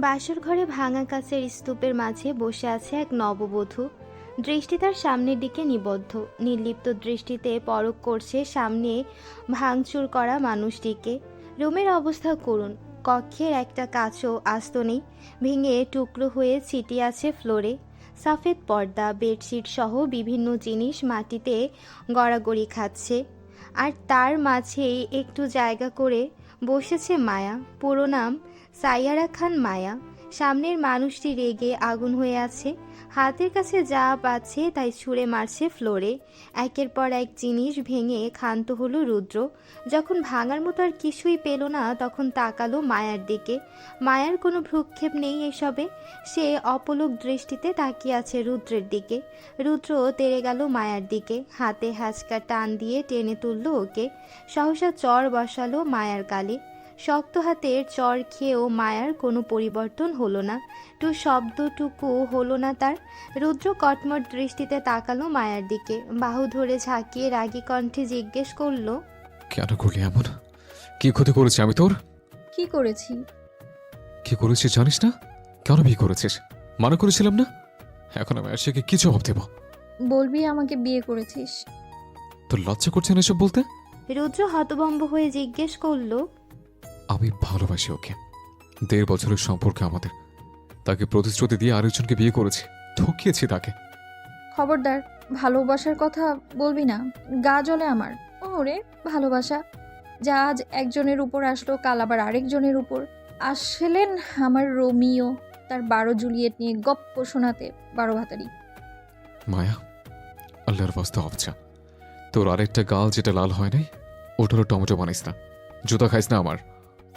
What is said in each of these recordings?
বাসর ঘরে ভাঙা কাচের স্তূপের মাঝে বসে আছে এক নববধূ। দৃষ্টি তার সামনের দিকে নিবদ্ধ, নির্লিপ্ত দৃষ্টিতে পরখ করছে সামনে ভাঙচুর করা মানুষটিকে। রুমের অবস্থা করুণ। কক্ষের একটা কাচও আস্ত নেই, ভেঙে টুকরো হয়ে ছিটিয়ে আছে ফ্লোরে। সাফেদ পর্দা, বেডশিট সহ বিভিন্ন জিনিস মাটিতে গড়াগড়ি খাচ্ছে। আর তার মাঝেই একটু জায়গা করে বসেছে মায়া। পুরো নাম সাইয়ারা খান মায়া। সামনের মানুষটি রেগে আগুন হয়ে আছে, হাতের কাছে যা পাচ্ছে তাই ছুঁড়ে মারছে ফ্লোরে। একের পর এক জিনিস ভেঙে ক্ষান্ত হলো রুদ্র। যখন ভাঙার মতো আর কিছুই পেল না, তখন তাকালো মায়ার দিকে। মায়ার কোনো ভ্রুক্ষেপ নেই এসবে। সে অপলক দৃষ্টিতে তাকিয়ে আছে রুদ্রের দিকে। রুদ্র তেড়ে গেল মায়ার দিকে, হাতে হ্যাচকা টান দিয়ে টেনে তুলল ওকে। সহসা চর বসালো মায়ার গালে। শক্ত হাতের চর খেয়েও মায়ার কোনো পরিবর্তন হলো না, টু শব্দটুকু হলো না তার। রুদ্র কটমট দৃষ্টিতে তাকালো মায়ার দিকে, বাহু ধরে ঝাঁকিয়ে রাগী কণ্ঠে জিজ্ঞেস করলো, কেন করলি এমন? কি ক্ষতি করেছি আমি তোর? কি করেছি? কি করেছিস জানিস না? কেন বিয়ে করেছিস? মানা করেছিলাম না? এখন আমি আশিকে কি জবাব দেব? বলবি আমাকে বিয়ে করেছিস? তোর লজ্জা করছে না এসব বলতে? রুদ্র হতভম্ব হয়ে জিজ্ঞেস করলো, আমি ভালোবাসি ওকে। 1.5 বছরের সম্পর্ক আমাদের। তাকে প্রতিশ্রুতি দিয়ে আরেকজনকে বিয়ে করেছি, ঠকিয়েছি তাকে। খবরদার, ভালোবাসার কথা বলবি না, গা জ্বলে আমার। ওরে ভালোবাসা, যা আজ একজনের উপর আসলো, কাল আবার আরেকজনের উপর। আসলেন আমার রোমিও, তার 12 জুলিয়েট নিয়ে গপ্প শোনাতে 12 ভাতারি। মায়া, আল্লাহর বাস্তা হবছা, তোর আরেকটা গাল যেটা লাল হয় নাই, ওটারও টমেটো বানাইস না। জুতা খাইস না আমার।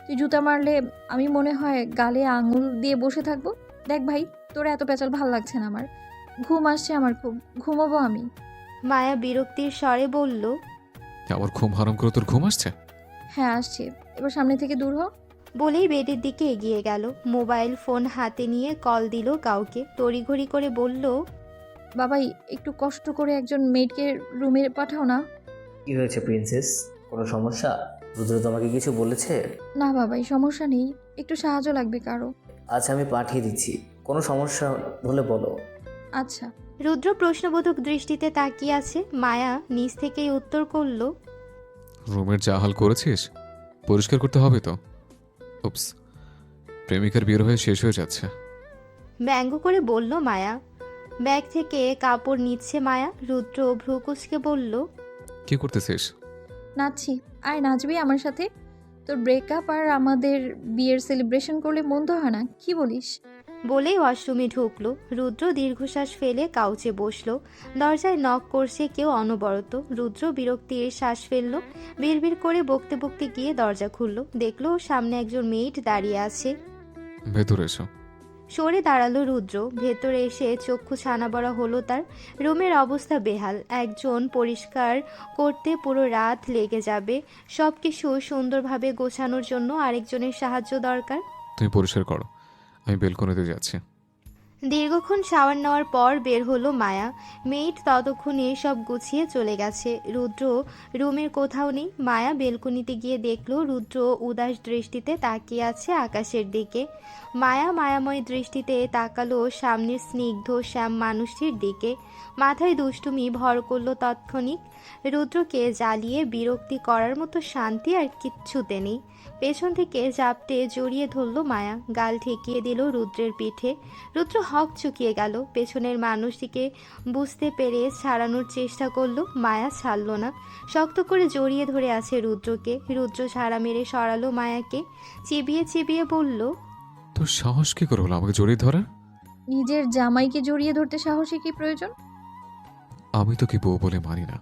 তুই জুতা মারলে আমি মনে হয় গালে আঙুল দিয়ে বসে থাকবো। দেখ ভাই, তোর এত পেঁচাল ভাল লাগছে না আমার। ঘুম আসছে আমার, খুব ঘুমাবো আমি। মায়া বিরক্তির স্বরে বলল, আমার ঘুম হারাম করে তোর ঘুম আসছে? হ্যাঁ আসছে, এবার সামনে থেকে দূর হ। বলেই বেডের দিকে এগিয়ে গেল। মোবাইল ফোন হাতে নিয়ে কল দিল কাউকে, তড়িঘড়ি করে বলল, বাবাই, একটু কষ্ট করে একজন মেয়েটকে রুমে পাঠাও না। কি হয়েছে প্রিন্সেস? কোনো সমস্যা? রুদ্র তোমাকে কিছু বলেছে? না বাবাই, সমস্যা নেই, একটু সাহায্য লাগবে কারো। আচ্ছা, আমি পাঠিয়ে দিচ্ছি। কোনো সমস্যা হলে বলো। আচ্ছা। রুদ্র প্রশ্নবোধক দৃষ্টিতে তাকিয়ে আছে। মায়া নিজ থেকেই উত্তর করল, রুমের যা হাল করেছিস পরিষ্কার করতে হবে তো। উপস, প্রেমিকার বিয়ে হয়ে শেষ হয়ে যাচ্ছে। ব্যঙ্গ করে বলল মায়া। ব্যাগ থেকে কাপড় নিচ্ছে মায়া। রুদ্র ভ্রু কুঁচকে বলল, কি করতেছিস? নাচছি, আয় নাচবি আমার সাথে? তোর ব্রেকআপ আর আমাদের বিয়ের সেলিব্রেশন করলে মন্দ হয় না, কি বলিস? বলেই ওয়াশরুমে ঢুকলো। রুদ্র দীর্ঘশ্বাস ফেলে কাউচে বসলো। দরজায় নক করছে কেউ অনবরত। রুদ্র বিরক্তির শ্বাস ফেললো। বিড়বিড় করে বকতে বকতে গিয়ে দরজা খুললো। দেখলো সামনে একজন মেয়েট দাঁড়িয়ে আছে। ভেতরে এসো। সরে দাঁড়ালো রুদ্র। ভেতরে এসে চক্ষু ছানা বড়া হলো তার। রুমের অবস্থা বেহাল। একজন পরিষ্কার করতে পুরো রাত লেগে যাবে। সব কিছু সুন্দরভাবে গোছানোর জন্য আরেকজনের সাহায্য দরকার। তুমি পরিষ্কার করো, আমি বেলকনিতে যাচ্ছি। দীর্ঘক্ষণ শাওয়ার নেওয়ার পর বের হলো মায়া। মেয়েট ততক্ষণে সব গুছিয়ে চলে গেছে। রুদ্র রুমের কোথাও নেই। মায়া বেলকনিতে গিয়ে দেখলো রুদ্র উদাস দৃষ্টিতে তাকিয়ে আছে আকাশের দিকে। মায়া মায়াময় দৃষ্টিতে তাকালো সামনের স্নিগ্ধ শ্যাম মানুষটির দিকে। মাথায় দুষ্টুমি ভর করলো তৎক্ষণিক। রুদ্রকে জ্বালিয়ে বিরক্তি করার মতো শান্তি আর কিচ্ছুতে নেই। পেছন থেকে জাপটে জড়িয়ে ধরল মায়া, গাল ঠেকিয়ে দিল রুদ্রের পিঠে। রুদ্র হক চুকিয়ে গেল। পেছনের মানুষটিকে বুঝতে পেরে ছাড়ানোর চেষ্টা করলো, মায়া ছাড়ল না। শক্ত করে জড়িয়ে ধরে আছে রুদ্রকে। রুদ্র ছাড়া মেরে সরালো মায়াকে, চিবিয়ে চিবিয়ে বলল, তোর সাহস কি করে হলো আমাকে জড়িয়ে ধরার? নিজের জামাইকে জড়িয়ে ধরতে সাহসী কি প্রয়োজন? আমি তোকে বউ বলে মানি না।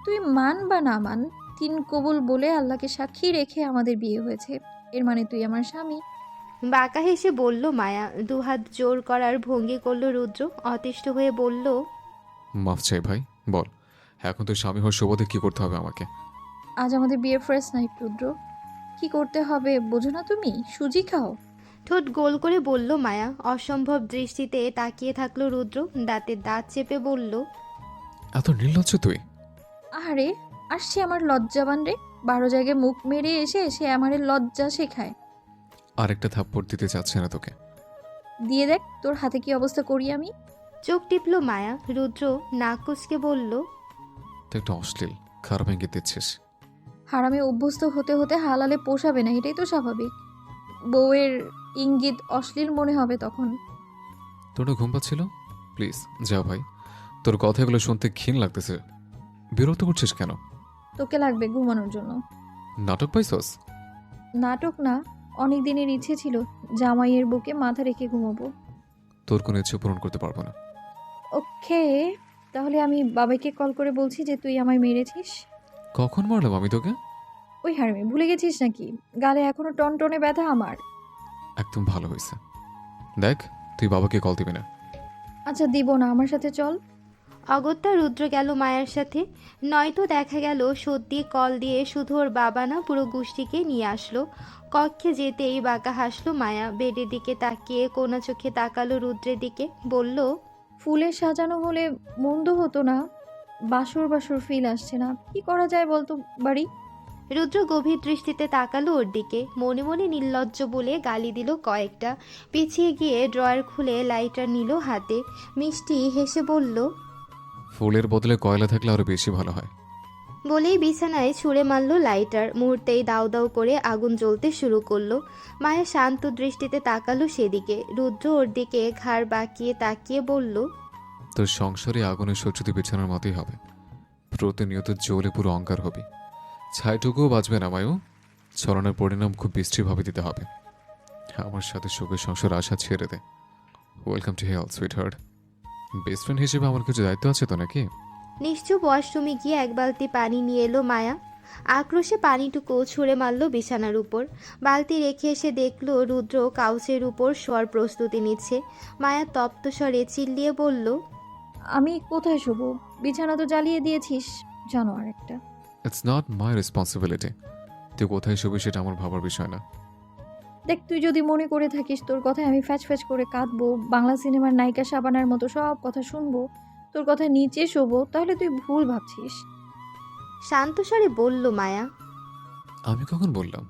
তুই মান বা না মান, 3 কবুল বলে আল্লাহকে সাক্ষী রেখে আমাদের বিয়ে হয়েছে, এর মানে তুই আমার স্বামী। বাঁকা হেসে বলল মায়া। দুহাত জোর করার ভঙ্গি করল রুদ্র। অতিষ্ঠ হয়ে বলল, মাফ চাই ভাই, বল এখন তো স্বামী হওয়ার সুবাদে কি করতে হবে আমাকে? আজ আমাদের বিয়ের ফার্স্ট নাইট রুদ্র, কি করতে হবে বোঝো না তুমি? সুজি খাও। ঠোঁট গোল করে বলল মায়া। অসম্ভব দৃষ্টিতে তাকিয়ে থাকলো রুদ্র। দাঁতের দাঁত চেপে বলল, এত নির্লজ্জ তুই? আরে আসছে আমার লজ্জাবান রে, 12 জায়গায় মুখ মেরে এসে সে আমারে লজ্জা শেখায়। আরেকটা থাপ্পড় দিতে চাচ্ছে না তোকে। দিয়ে দেখ তোর হাতে কি অবস্থা করি আমি। চোখ টিপল মায়া। রুদ্র নাক কুঁচকে বলল, তুই একটা অশ্লীল, খারাপ ইঙ্গিত দিচ্ছিস। হারামে অভ্যস্ত হতে হতে হালালে পোষাবে না, এটাই তো স্বাভাবিক। বউয়ের ইঙ্গিত অশ্লীল মনে হবে তখন। তোর না ঘুম পাচ্ছিল? প্লিজ যা ভাই, তোর কথাগুলো শুনতে ঘিন লাগতেছে। বিরক্ত করছিস কেন? তোকে লাগবে ঘুমানোর জন্য। নাটক পাইছস? নাটক না, অনেক দিনের ইচ্ছে ছিল জামাইয়ের বুকে মাথা রেখে ঘুমাবো। তোর কোনো ইচ্ছে পূরণ করতে পারবো না। ওকে, তাহলে আমি বাবাকে কল করে বলছি যে তুই আমায় মেরেছিস। কখন মারলাম আমি তোকে? ওই হারমে ভুলে গেছিস নাকি? গালে এখনো টনটনে ব্যথা আমার। একদম ভালো হয়েছে। দেখ, তুই বাবাকে কল দিবি না। আচ্ছা দিব না, আমার সাথে চল। অগত্যা রুদ্র গেল মায়ের সাথে। নয়তো দেখা গেল সত্যি কল দিয়ে শুধু ওর বাবা না, পুরো গোষ্ঠীকে নিয়ে আসলো। কক্ষে যেতেই বাঁকা হাসলো মায়া। বেডের দিকে তাকিয়ে কোনা চোখে তাকালো রুদ্রের দিকে, বলল, ফুলে সাজানো হলে মন্দ হতো না। বাসর বাসর ফিল আসছে না, কি করা যায় বলতো বাড়ি। রুদ্র গভীর দৃষ্টিতে তাকালো ওর দিকে। মনে মনে নির্লজ্জ বলে গালি দিল কয়েকটা। পিছিয়ে গিয়ে ড্রয়ার খুলে লাইটার নিল হাতে। মিষ্টি হেসে বলল, ফুলের বদলে কয়লা থাকলে আরো বেশি ভালো হয়। বলেই বিছানায় ছুঁড়ে মারল লাইটার। মুহূর্তেই দাউ দাউ করে আগুন জ্বলতে শুরু করলো। মায়া শান্ত দৃষ্টিতে তাকালো সেদিকে। রুদ্র ওর দিকে ঘাড় বাঁকিয়ে তাকিয়ে বলল, তোর সংসারে আগুনের সহ্যতি বিছানার মতোই হবে। প্রতিনিয়ত জ্বলে পুরো অঙ্গার হবি। ছাইটুকুও বাঁচবে না মায়ু। ছড়ানোর পরিণাম খুব বিশ্রীভাবে দিতে হবে। আমার সাথে সুখের সংসার আশা ছেড়ে দে। Welcome to hell sweet heart. Best friend হিসেবে আমার কিছু দায়িত্ব আছে তো নাকি? নিশ্চুপ ওয়াশরুমে গিয়ে এক বালতি পানি নিয়ে এলো মায়া। আক্রোশে পানিটুকু ছুঁড়ে মারল বিছানার উপর। বালতি রেখে এসে দেখলো রুদ্র কাউচের উপর শোয়ার প্রস্তুতি নিচ্ছে। মায়া তপ্ত স্বরে চিল্লিয়ে বলল, আমি কোথায় শোবো? বিছানা তো জ্বালিয়ে দিয়েছিস, জানো আর একটা। It's not my responsibility. তুই কোথায় শুবি সেটা আমার ভাবার বিষয় না। দেখ, তুই যদি মনে করে থাকিস তোর কথায় আমি ফ্যাচ ফ্যাচ করে কাঁদবো, বাংলা সিনেমার নায়িকা শাবানার মতো সব কথা শুনবো, তোর কথা নিচে শোবো, তাহলে তুই ভুল ভাবছিস। শান্ত স্বরে বলল মায়া। আমি কখন বললাম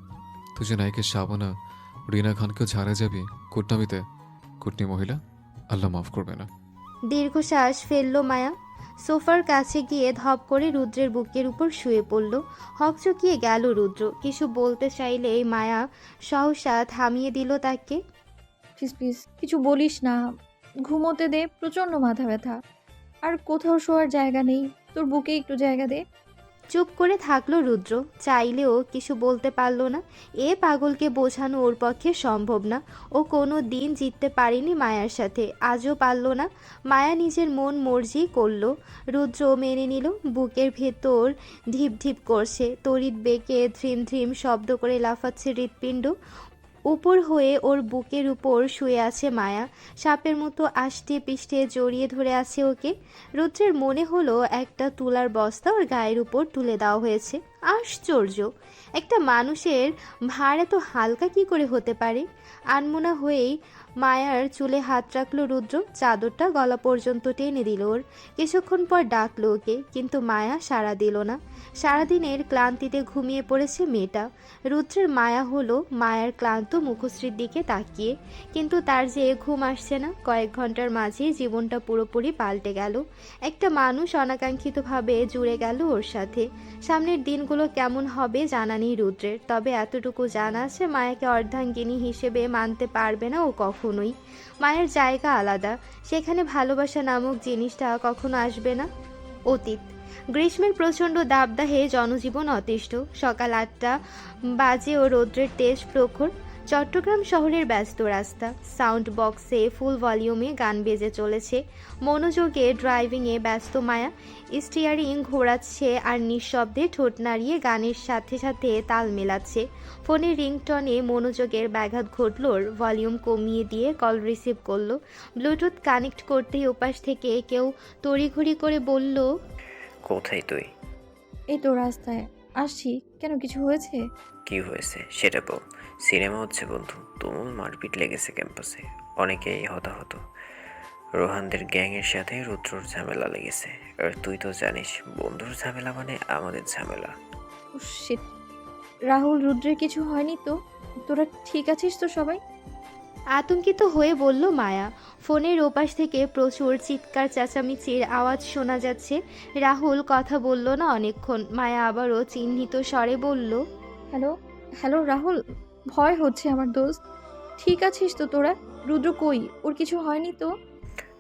তুই যে নায়িকা শাবানা রিনা খানকেও ঝাড়া যাবি কুটনামিতে? কুটনি মহিলা, আল্লাহ মাফ করবে না। দীর্ঘশ্বাস ফেলল মায়া। সোফার কাছে গিয়ে ধপ করে রুদ্রের বুকের উপর শুয়ে পড়ল। হকচকিয়ে গেল রুদ্র। কিছু বলতে চাইলে মায়া সহসা থামিয়ে দিল তাকে। প্লিজ প্লিজ কিছু বলিস না, ঘুমোতে দে, প্রচণ্ড মাথা ব্যথা, আর কোথাও শোয়ার জায়গা নেই, তোর বুকে একটু জায়গা দে। চুপ করে থাকলো রুদ্র। চাইলেও কিছু বলতে পারল না। এ পাগলকে বোঝানো ওর পক্ষে সম্ভব না। ও কোনো দিন জিততে পারেনি মায়ার সাথে, আজও পারল না। মায়া নিজের মন মর্জি করলো। রুদ্র মেনে নিল। বুকের ভেতর ঢিপ ঢিপ করছে, তড়িৎ বেগে ধ্রিম ধ্রিম শব্দ করে লাফাচ্ছে হৃৎপিণ্ড। উপর হয়ে ওর বুকের উপর শুয়ে আছে মায়া। সাপের মতো আষ্টে পিষ্টে জড়িয়ে ধরে আছে ওকে। রুদ্রের মনে হলো একটা তুলার বস্তা ওর গায়ের উপর তুলে দেওয়া হয়েছে। আশ্চর্য, একটা মানুষের ভার এত হালকা কি করে হতে পারে? আনমনা হয়েই মায়ার চুলে হাত রাখলো রুদ্র। চাদরটা গলা পর্যন্ত টেনে দিল ওর। কিছুক্ষণ পর ডাকলো ওকে, কিন্তু মায়া সাড়া দিল না। সারাদিনের ক্লান্তিতে ঘুমিয়ে পড়েছে মেয়েটা। রুদ্রের মায়া হলো মায়ার ক্লান্ত মুখশ্রীর দিকে তাকিয়ে। কিন্তু তার যে ঘুম আসছে না। কয়েক ঘন্টার মাঝেই জীবনটা পুরোপুরি পাল্টে গেল। একটা মানুষ অনাকাঙ্ক্ষিতভাবে জুড়ে গেল ওর সাথে। সামনের দিনগুলো কেমন হবে জানা নেই রুদ্রের, তবে এতটুকু জানা আছে মায়াকে অর্ধাঙ্গিনী হিসেবে মানতে পারবে না ও কখনোই। মায়ের জায়গা আলাদা, সেখানে ভালোবাসা নামক জিনিসটা কখনো আসবে না। অতীত। গ্রীষ্মের প্রচণ্ড দাবদাহে জনজীবন অতিষ্ঠ। সকাল 8টা বাজে ও রৌদ্রের তেজ প্রখর। চট্টগ্রাম শহরের ব্যস্ত রাস্তা। সাউন্ড বক্সে ফুল ভলিউমে গান বেজে চলেছে। মনোযোগে ড্রাইভিংয়ে ব্যস্ত মায়া। স্টিয়ারিং ঘোরাচ্ছে আর নিঃশব্দে ঠোঁট নাড়িয়ে গানের সাথে সাথে তাল মেলাচ্ছে। ফোনের রিংটনে মনোযোগের ব্যাঘাত ঘটল ওর। ভলিউম কমিয়ে দিয়ে কল রিসিভ করলো। ব্লুটুথ কানেক্ট করতেই ওপাশ থেকে কেউ তড়িঘড়ি করে বলল, কোথায় তুই? এই তো রাস্তায় আসছি, কেন কিছু হয়েছে? কি হয়েছে সেটা বল। সিনেমা হচ্ছে বন্ধু, তুমুল মারপিট লেগেছে ক্যাম্পাসে, অনেকেই হতাহত। রোহানদের গ্যাংয়ের সাথে রুদ্রর ঝামেলা লেগেছে। আর তুই তো জানিস বন্ধুর ঝামেলা মানে আমাদের ঝামেলা। ও শিট, রাহুল, রুদ্রের কিছু হয়নি তো? তোরা ঠিক আছিস তো সবাই? আতঙ্কিত হয়ে বলল মায়া। ফোনের ওপাশ থেকে প্রচুর চিৎকার চেঁচামেচির আওয়াজ শোনা যাচ্ছে। রাহুল কথা বলল না অনেকক্ষণ। মায়া আবারও চিহ্নিত স্বরে বলল, হ্যালো, হ্যালো রাহুল, ভয় হচ্ছে আমার দোস্ত। ঠিক আছিস তো তোরা? রুদ্র কই? ওর কিছু হয়নি তো?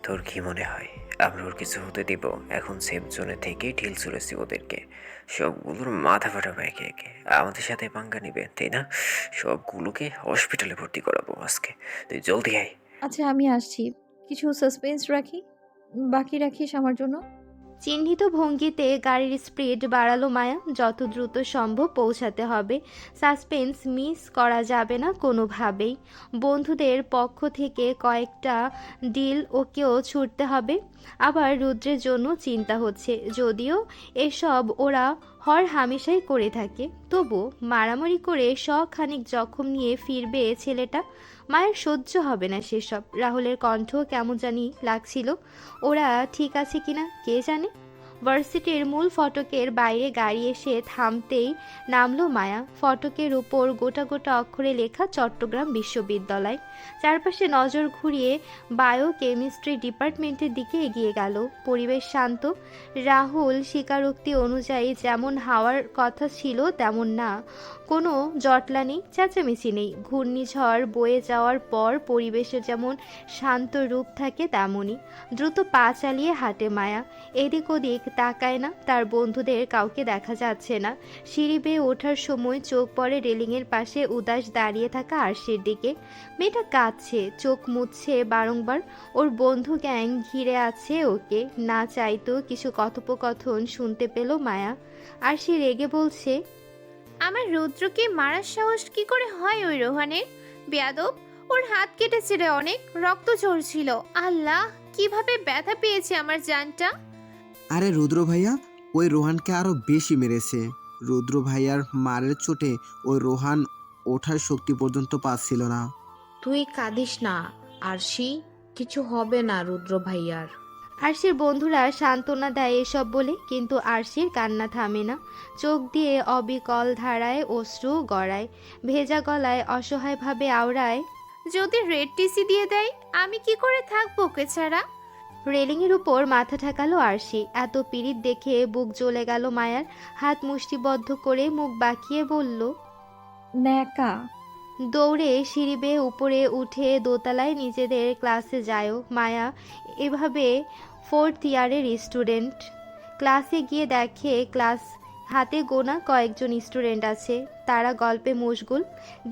তোর কি মনে হয় আমরা ওর কিছু হতে দিব? এখন সেফ জোনে থেকেই ঢিল ছুড়েছি ওদেরকে। সবগুলোর মাথা ফাটাবো একে একে। আমাদের সাথে পাঙ্গা নিবে, তাই না? সবগুলোকে হসপিটালে ভর্তি করাবো আজকে। তুই জলদি আয়। আচ্ছা, আমি আসছি। কিছু সাসপেন্স বাকি রাখিস আমার জন্য। চিহ্নিত ভঙ্গিতে গাড়ির স্পিড বাড়ালো মায়া। যত দ্রুত সম্ভব পৌঁছাতে হবে। সাসপেন্স মিস করা যাবে না কোনোভাবেই। বন্ধুদের পক্ষ থেকে কয়েকটা ডিল ওকেও ছুটতে হবে। আবার রুদ্রের জন্য চিন্তা হচ্ছে, যদিও এসব ওরা হর হামেশাই করে থাকে। তবু মারামারি করে খানিক জখম নিয়ে ফিরবে ছেলেটা। মায়ের সহ্য হবে না সেসব। রাহুলের কণ্ঠ কেমন জানি লাগছিল। ওরা ঠিক আছে কিনা কে জানে। ভার্সিটির মূল ফটকের বাইরে গাড়ি এসে থামতেই নামলো মায়া। ফটকের উপর গোটা গোটা অক্ষরে লেখা চট্টগ্রাম বিশ্ববিদ্যালয়। চারপাশে নজর ঘুরিয়ে বায়ো কেমিস্ট্রি ডিপার্টমেন্টের দিকে এগিয়ে গেল। পরিবেশ শান্ত। রাহুল স্বীকারোক্তি অনুযায়ী যেমন হওয়ার কথা ছিল তেমন না। কোনো জটলা নেই, চেঁচামেচি নেই। ঘূর্ণিঝড় বয়ে যাওয়ার পর পরিবেশে যেমন শান্ত রূপ থাকে তেমনই। দ্রুত পা চালিয়ে হাঁটে মায়া। এদিক ওদিক তাকায় না। তার বন্ধুদের কাউকে দেখা যাচ্ছে না। সিঁড়ি বেয়ে ওঠার সময় চোখ পড়ে রেলিংয়ের পাশে উদাস দাঁড়িয়ে থাকা আরশির দিকে। মেয়েটা কাঁদছে, চোখ মুছছে বারংবার। ওর বন্ধু গ্যাং ঘিরে আছে ওকে। না চাইতো কিছু কথোপকথন শুনতে পেল মায়া। আরশি রেগে বলছে, আমার রুদ্রকে মারার সাহস কি করে হয় ওই রোহানের? বেয়াদব! ওর হাত কেটেছে রে, অনেক রক্ত ঝরছিল। আল্লাহ, কিভাবে ব্যথা পেয়েছে আমার জানটা। আরে রুদ্র ভাইয়া, ওই রোহানকে আরো বেশি মেরেছে। রুদ্র ভাইয়ার মারের চোটে ওই রোহান ওঠার শক্তি পর্যন্ত পাচ্ছিল না। তুই কাঁদিস না আরশি, কিছু হবে না রুদ্র ভাইয়ার। আরশির বন্ধুরা সান্ত্বনা দেয় এসব বলে, কিন্তু আরশির কান্না থামে না। চোখ দিয়ে অবিকল ধারায় অশ্রু গড়ায়। ভেজা গলায় অসহায়ভাবে আওড়ায়, যদি রেড টিসি দিয়ে দেয় আমি কি করে থাকবো ওকে ছাড়া? রেলিংয়ের উপর মাথা ঠেকালো আরশি। এত পীড়িত দেখে বুক জ্বলে গেল মায়ার। হাত মুষ্টিবদ্ধ করে মুখ বাঁকিয়ে বলল, ন্যাকা। দৌড়ে সিঁড়ি বেয়ে উপরে উঠে দোতলায় নিজেদের ক্লাসে যায় মায়া। এভাবে 4th ইয়ারের স্টুডেন্ট। ক্লাসে গিয়ে দেখে ক্লাস হাতে গোনা কয়েকজন স্টুডেন্ট আছে। তারা গল্পে মশগুল।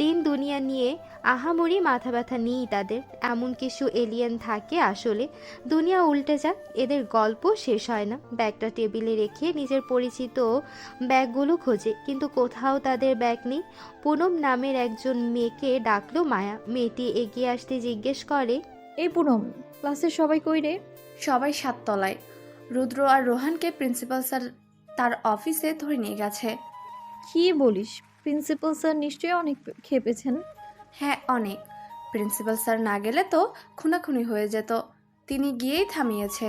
দিন দুনিয়া নিয়ে আহামরি মাথা ব্যথা নেই তাদের। এমন কিছু এলিয়েন থাকে আসলে। দুনিয়া উল্টে যাক, এদের গল্প শেষ হয় না। ব্যাগটা টেবিলে রেখে নিজের পরিচিত ব্যাগগুলো খোঁজে, কিন্তু কোথাও তাদের ব্যাগ নেই। পুনম নামের একজন মেয়েকে ডাকলো মায়া। মেয়েটি এগিয়ে আসতে জিজ্ঞেস করে, এই পুনম, ক্লাসের সবাই কই রে? সবাই 7 তলায়। রুদ্র আর রোহানকে প্রিন্সিপাল স্যার তার অফিসে ধরে নিয়ে গেছে। কি বলিস? প্রিন্সিপাল স্যার নিশ্চয়ই অনেক খেপেছেন। হ্যাঁ, অনেক। প্রিন্সিপাল স্যার না গেলে তো খুনাখুনি হয়ে যেত। তিনি গিয়েই থামিয়েছে।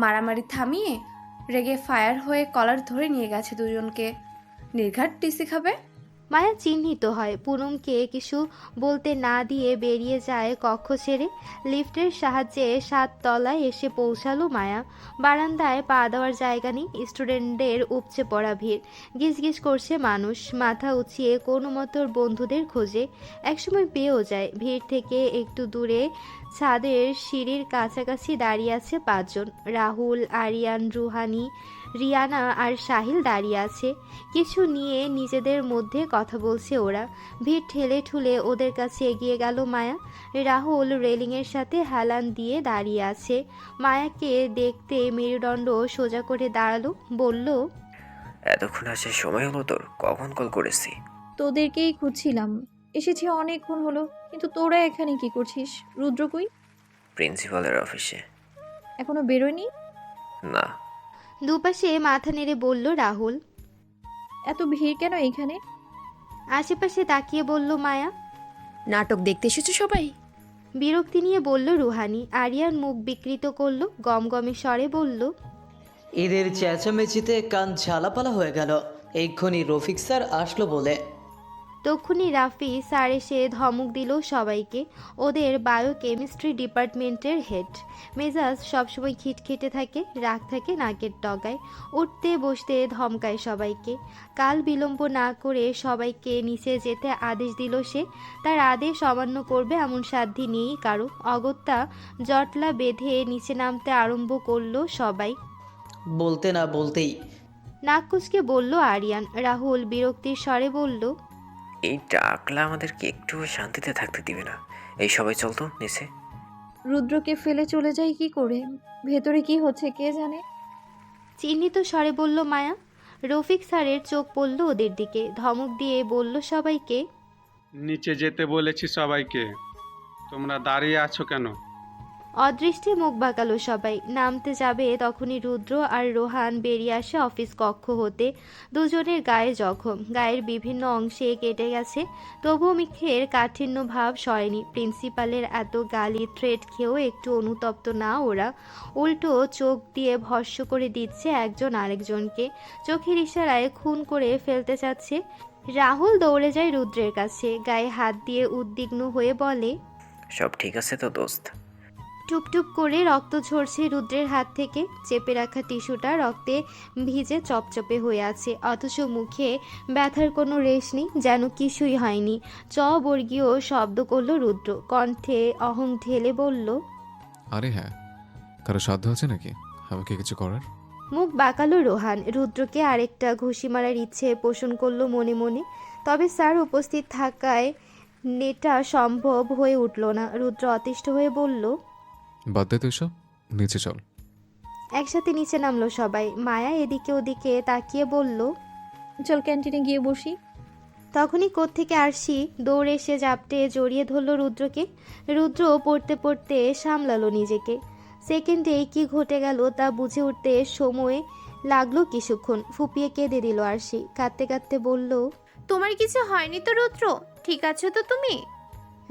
মারামারি থামিয়ে রেগে ফায়ার হয়ে কলার ধরে নিয়ে গেছে দুজনকে। নির্ঘাত টিসি খাবে। মায়া চিহ্নিত হয়। পুনমকে কিছু বলতে না দিয়ে বেরিয়ে যায় কক্ষ ছেড়ে। লিফটের সাহায্যে 7 তলায় এসে পৌঁছালো মায়া। বারান্দায় পা দেওয়ার জায়গা নেই। স্টুডেন্টদের উপচে পড়া ভিড়। গিজগিজ করছে মানুষ। মাথা উঁচিয়ে কোনো মতো বন্ধুদের খোঁজে। একসময় পেয়েও যায়। ভিড় থেকে একটু দূরে ছাদের সিঁড়ির কাছাকাছি দাঁড়িয়ে আছে 5 জন। রাহুল, আরিয়ান, রুহানি, রিয়ানা আর সাহিল দাঁড়িয়ে আছে। কিছু নিয়ে নিজেদের মধ্যে কথা বলছে ওরা। ভিড় ঠেলে ঠুলে ওদের কাছে এগিয়ে গেল মায়া। রাহুল রেলিংয়ের সাথে হেলান দিয়ে দাঁড়িয়ে আছে। মায়াকে দেখতে মেরুদণ্ড সোজা করে দাঁড়ালো। বলল, এতক্ষণ আসার সময় হলো তোর? কখন কল করেছি? তোদেরকেই খুঁজছিলাম। এসেছি অনেকক্ষণ হলো, কিন্তু তোরা এখানে কি করছিস? রুদ্র কই? প্রিন্সিপালের অফিসে। এখনো বেরোয়নি? না। দুপাশে মাথা নেড়ে বলল রাহুল। এত ভিড় কেন এখানে? আশেপাশে তাকিয়ে বলল মায়া। নাটক দেখতে এসেছো সবাই? বিরক্তি নিয়ে বলল রুহানি। আরিয়ান মুখ বিকৃত করল। গমগমে স্বরে বলল, এদের চেঁচামেচিতে কান ঝালাপালা হয়ে গেল। এক্ষুনি রফিক স্যার আসলো বলে। তক্ষুনি রাফি স্যার এসে ধমক দিল সবাইকে। ওদের বায়োকেমিস্ট্রি ডিপার্টমেন্টের হেড। মেজাজ সবসময় খিটখিটে থাকে, রাগ থাকে নাকের ডগায়। উঠতে বসতে ধমকায় সবাইকে। কাল বিলম্ব না করে সবাইকে নিচে যেতে আদেশ দিল সে। তার আদেশ অমান্য করবে এমন সাধ্য নেই কারো। অগত্যা জটলা বেঁধে নিচে নামতে আরম্ভ করলো সবাই। বলতে না বলতেই নাক কুচকে বলল আরিয়ান। রাহুল বিরক্তির স্বরে বলল, এই টাকলা আমাদেরকে একটু শান্তিতে থাকতে দিবে না। এই সবাই চল তো নিচে। রুদ্রকে ফেলে চলে যাই কি করে? ভেতরে কি হচ্ছে কে জানে। চিহ্নিত স্বরে বলল মায়া। রফিক স্যারের চোখ পড়ল ওদের দিকে। ধমক দিয়ে বলল সবাইকে, নিচে যেতে বলেছি সবাইকে, তোমরা দাঁড়িয়ে আছো কেন? অদৃষ্টে মুখ বাঁকালো সবাই। নামতে যাবে তখনই রুদ্র আর রোহান বেরিয়ে আসে অফিস কক্ষ হতে। দুজনের গায়ে জখম, গায়ের বিভিন্ন অংশে কেটে গেছে, তবুও মুখের কাঠিন্য ভাব সরেনি। প্রিন্সিপালের এত গালি থ্রেট খেয়েও একটু অনুতপ্ত না ওরা। উল্টো চোখ দিয়ে ভস্য করে দিচ্ছে একজন আরেকজনকে। চোখের ইশারায় খুন করে ফেলতে চাচ্ছে। রাহুল দৌড়ে যায় রুদ্রের কাছে, গায়ে হাত দিয়ে উদ্বিগ্ন হয়ে বলে, সব ঠিক আছে তো দোস্ত? টুপটুপ করে রক্ত ঝরছে রুদ্রের হাত থেকে। চেপে রাখা টিস্যুটা রক্তে ভিজে চপচপে হয়ে আছে, অথচ মুখে ব্যথার কোনো রেশ নেই, যেন কিছুই হয়নি। বর্গীয় শব্দ করল রুদ্র, কণ্ঠে অহং ঢেলে বলল, আরে হ্যাঁ, কারো সাধ্য আছে নাকি আমাকে কিছু করার? মুখ বাঁকালো রোহান। রুদ্রকে আরেকটা ঘুষি মারার ইচ্ছে পোষণ করলো মনে মনে, তবে স্যার উপস্থিত থাকায় নেটা সম্ভব হয়ে উঠল না। রুদ্র অতিষ্ঠ হয়ে বলল, বাদ দে তো এসব, নিচে চল। একসাথে নিচে নামলো সবাই। মায়া এদিকে ওদিকে তাকিয়ে বলল, চল ক্যান্টিনে গিয়ে বসি। তখনই কোত্থেকে আরশি দৌড়ে এসে জাপটে জড়িয়ে ধরল রুদ্রকে। রুদ্র পড়তে পড়তে সামলালো নিজেকে। সেকেন্ডে কি ঘটে গেল তা বুঝে উঠতে সময় লাগলো কিছুক্ষণ। ফুপিয়ে কেঁদে দিল আরশি। কাঁদতে কাঁদতে বলল, তোমার কিছু হয়নি তো রুদ্র? ঠিক আছো তো তুমি?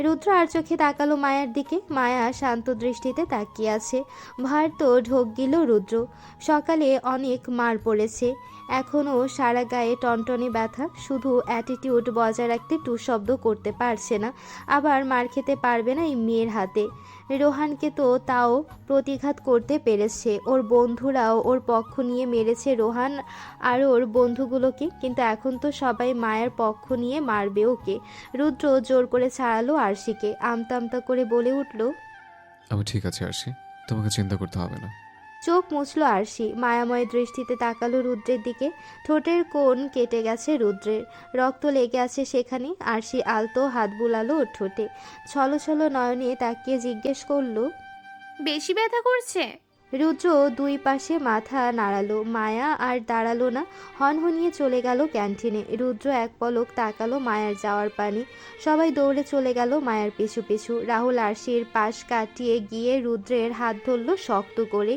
রুদ্র আর চোখে তাকালো মায়ার দিকে। মায়া শান্ত দৃষ্টিতে তাকিয়ে আছে। ভার তো ঢোক গেল রুদ্র। সকালে অনেক মার পড়েছে, এখনও সারা গায়ে টনটনে ব্যথা। শুধু অ্যাটিটিউড বজায় রাখতে টু শব্দ করতে পারছে না। আবার মার খেতে পারবে না এই মেয়ের হাতে। রোহানকে তো তাও প্রতিঘাত করতে পেরেছে। ওর বন্ধুরাও ওর পক্ষ নিয়ে মেরেছে রোহান আর ওর বন্ধুগুলোকে, কিন্তু এখন তো সবাই মায়ের পক্ষ নিয়ে মারবে ওকে। রুদ্র জোর করে ছাড়ালো আরশিকে। আমতা আমতা করে বলে উঠল, আমি ঠিক আছে আরশি, তোমাকে চিন্তা করতে হবে না। চোখ মুছল আরশি। মায়াময় দৃষ্টিতে তাকালো রুদ্রের দিকে। ঠোঁটের কোণ কেটে গেছে রুদ্রের, রক্ত লেগে আছে সেখানে। আরশি আলতো হাত বুলালো ওর ঠোঁটে। ছলো ছলো নয়নে তাকিয়ে জিজ্ঞেস করলো, বেশি ব্যথা করছে? রুদ্র দুই পাশে মাথা নাড়ালো। মায়া আর দাঁড়ালো না, হনহনিয়ে চলে গেল ক্যান্টিনে। রুদ্র এক পলক তাকালো মায়ার যাওয়ার পানে। সবাই দৌড়ে চলে গেল মায়ার পিছু পিছু। রাহুল আরশির পাশ কাটিয়ে গিয়ে রুদ্রের হাত ধরল শক্ত করে,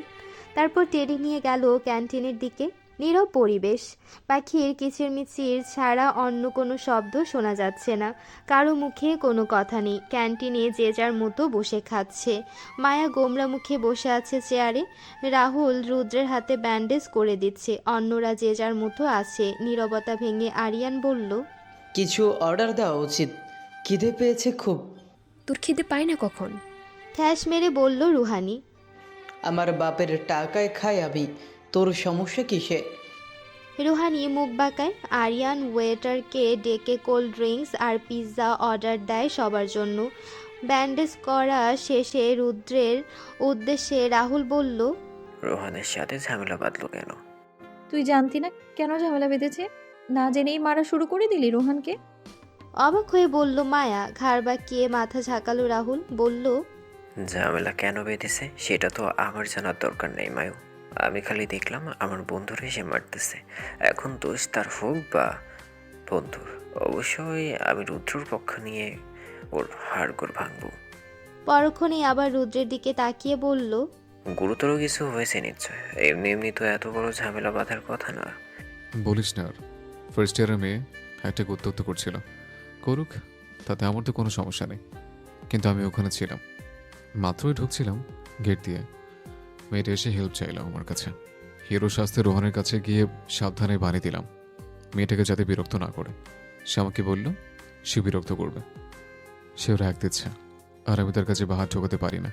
তারপর টেনে নিয়ে গেল ক্যান্টিনের দিকে। নীরব পরিবেশ, পাখির কিচিরমিচির ছাড়া অন্য কোনো শব্দ শোনা যাচ্ছে না। কারো মুখে কোনো কথা নেই। ক্যান্টিনে যে যার মতো বসে খাচ্ছে। মায়া গোমরা মুখে বসে আছে চেয়ারে। রাহুল রুদ্রের হাতে ব্যান্ডেজ করে দিচ্ছে। অন্যরা যে যার মতো আছে। নীরবতা ভেঙে আরিয়ান বলল, কিছু অর্ডার দেওয়া উচিত, খিদে পেয়েছে খুব। তোর খিদে পায় না কখন? ঠ্যাস মেরে বলল রুহানি। আমার বাপের টাকায় খাই আমি, তোর সমস্যা কিসে? রুহানি মুখ বাঁকায়। আরিয়ান ওয়েটারকে ডেকে কোল্ড ড্রিঙ্কস আর পিৎজা অর্ডার দেয় সবার জন্য। ব্যান্ডেজ করা শেষে রুদ্রের উদ্দেশ্যে রাহুল বলল, রোহানের সাথে ঝামেলা বাঁধলো কেন? তুই জানতি না কেন ঝামেলা বেঁধেছে? না জেনেই মারা শুরু করে দিলি রোহানকে? অবাক হয়ে বলল মায়া। ঘাড় বাঁকিয়ে মাথা ঝাঁকালো রাহুল। বলল, ঝামেলা কেন বেঁধেছে সেটা তো আমার জানার দরকার নেই মায়ু। আমি খালি দেখলাম আমার বন্ধুর এসে মারতেছে। এখন দোষ তার হোক বা বন্ধুর, অবশ্যই আমি রুদ্রর পক্ষ নিয়ে ওর হাড়গোড় ভাঙবো। পরক্ষণেই আবার রুদ্রের দিকে তাকিয়ে বলল, গুরুতর কিছু হয়েছে নিশ্চয়, এমনি এমনি তো এত বড় ঝামেলা বাঁধার কথা না। বলিস না আর, ফার্স্ট ইয়ারের মেয়ে একটা উত্তপ্ত করছিল, করুক, তাতে আমার তো কোনো সমস্যা নেই। কিন্তু আমি ওখানে ছিলাম, মাত্রই ঢুকছিলাম গেট দিয়ে, মেয়েটা এসে হেল্প চাইলাম আমার কাছে। হিরো শাস্তে রোহানের কাছে গিয়ে সাবধানে বানিয়ে দিলাম মেয়েটাকে যাতে বিরক্ত না করে। সে আমাকে বলল, সে বিরক্ত করবে, সেও রাগ দিচ্ছে, আর আমি তার কাছে বাহাত ঠোকাতে পারি না।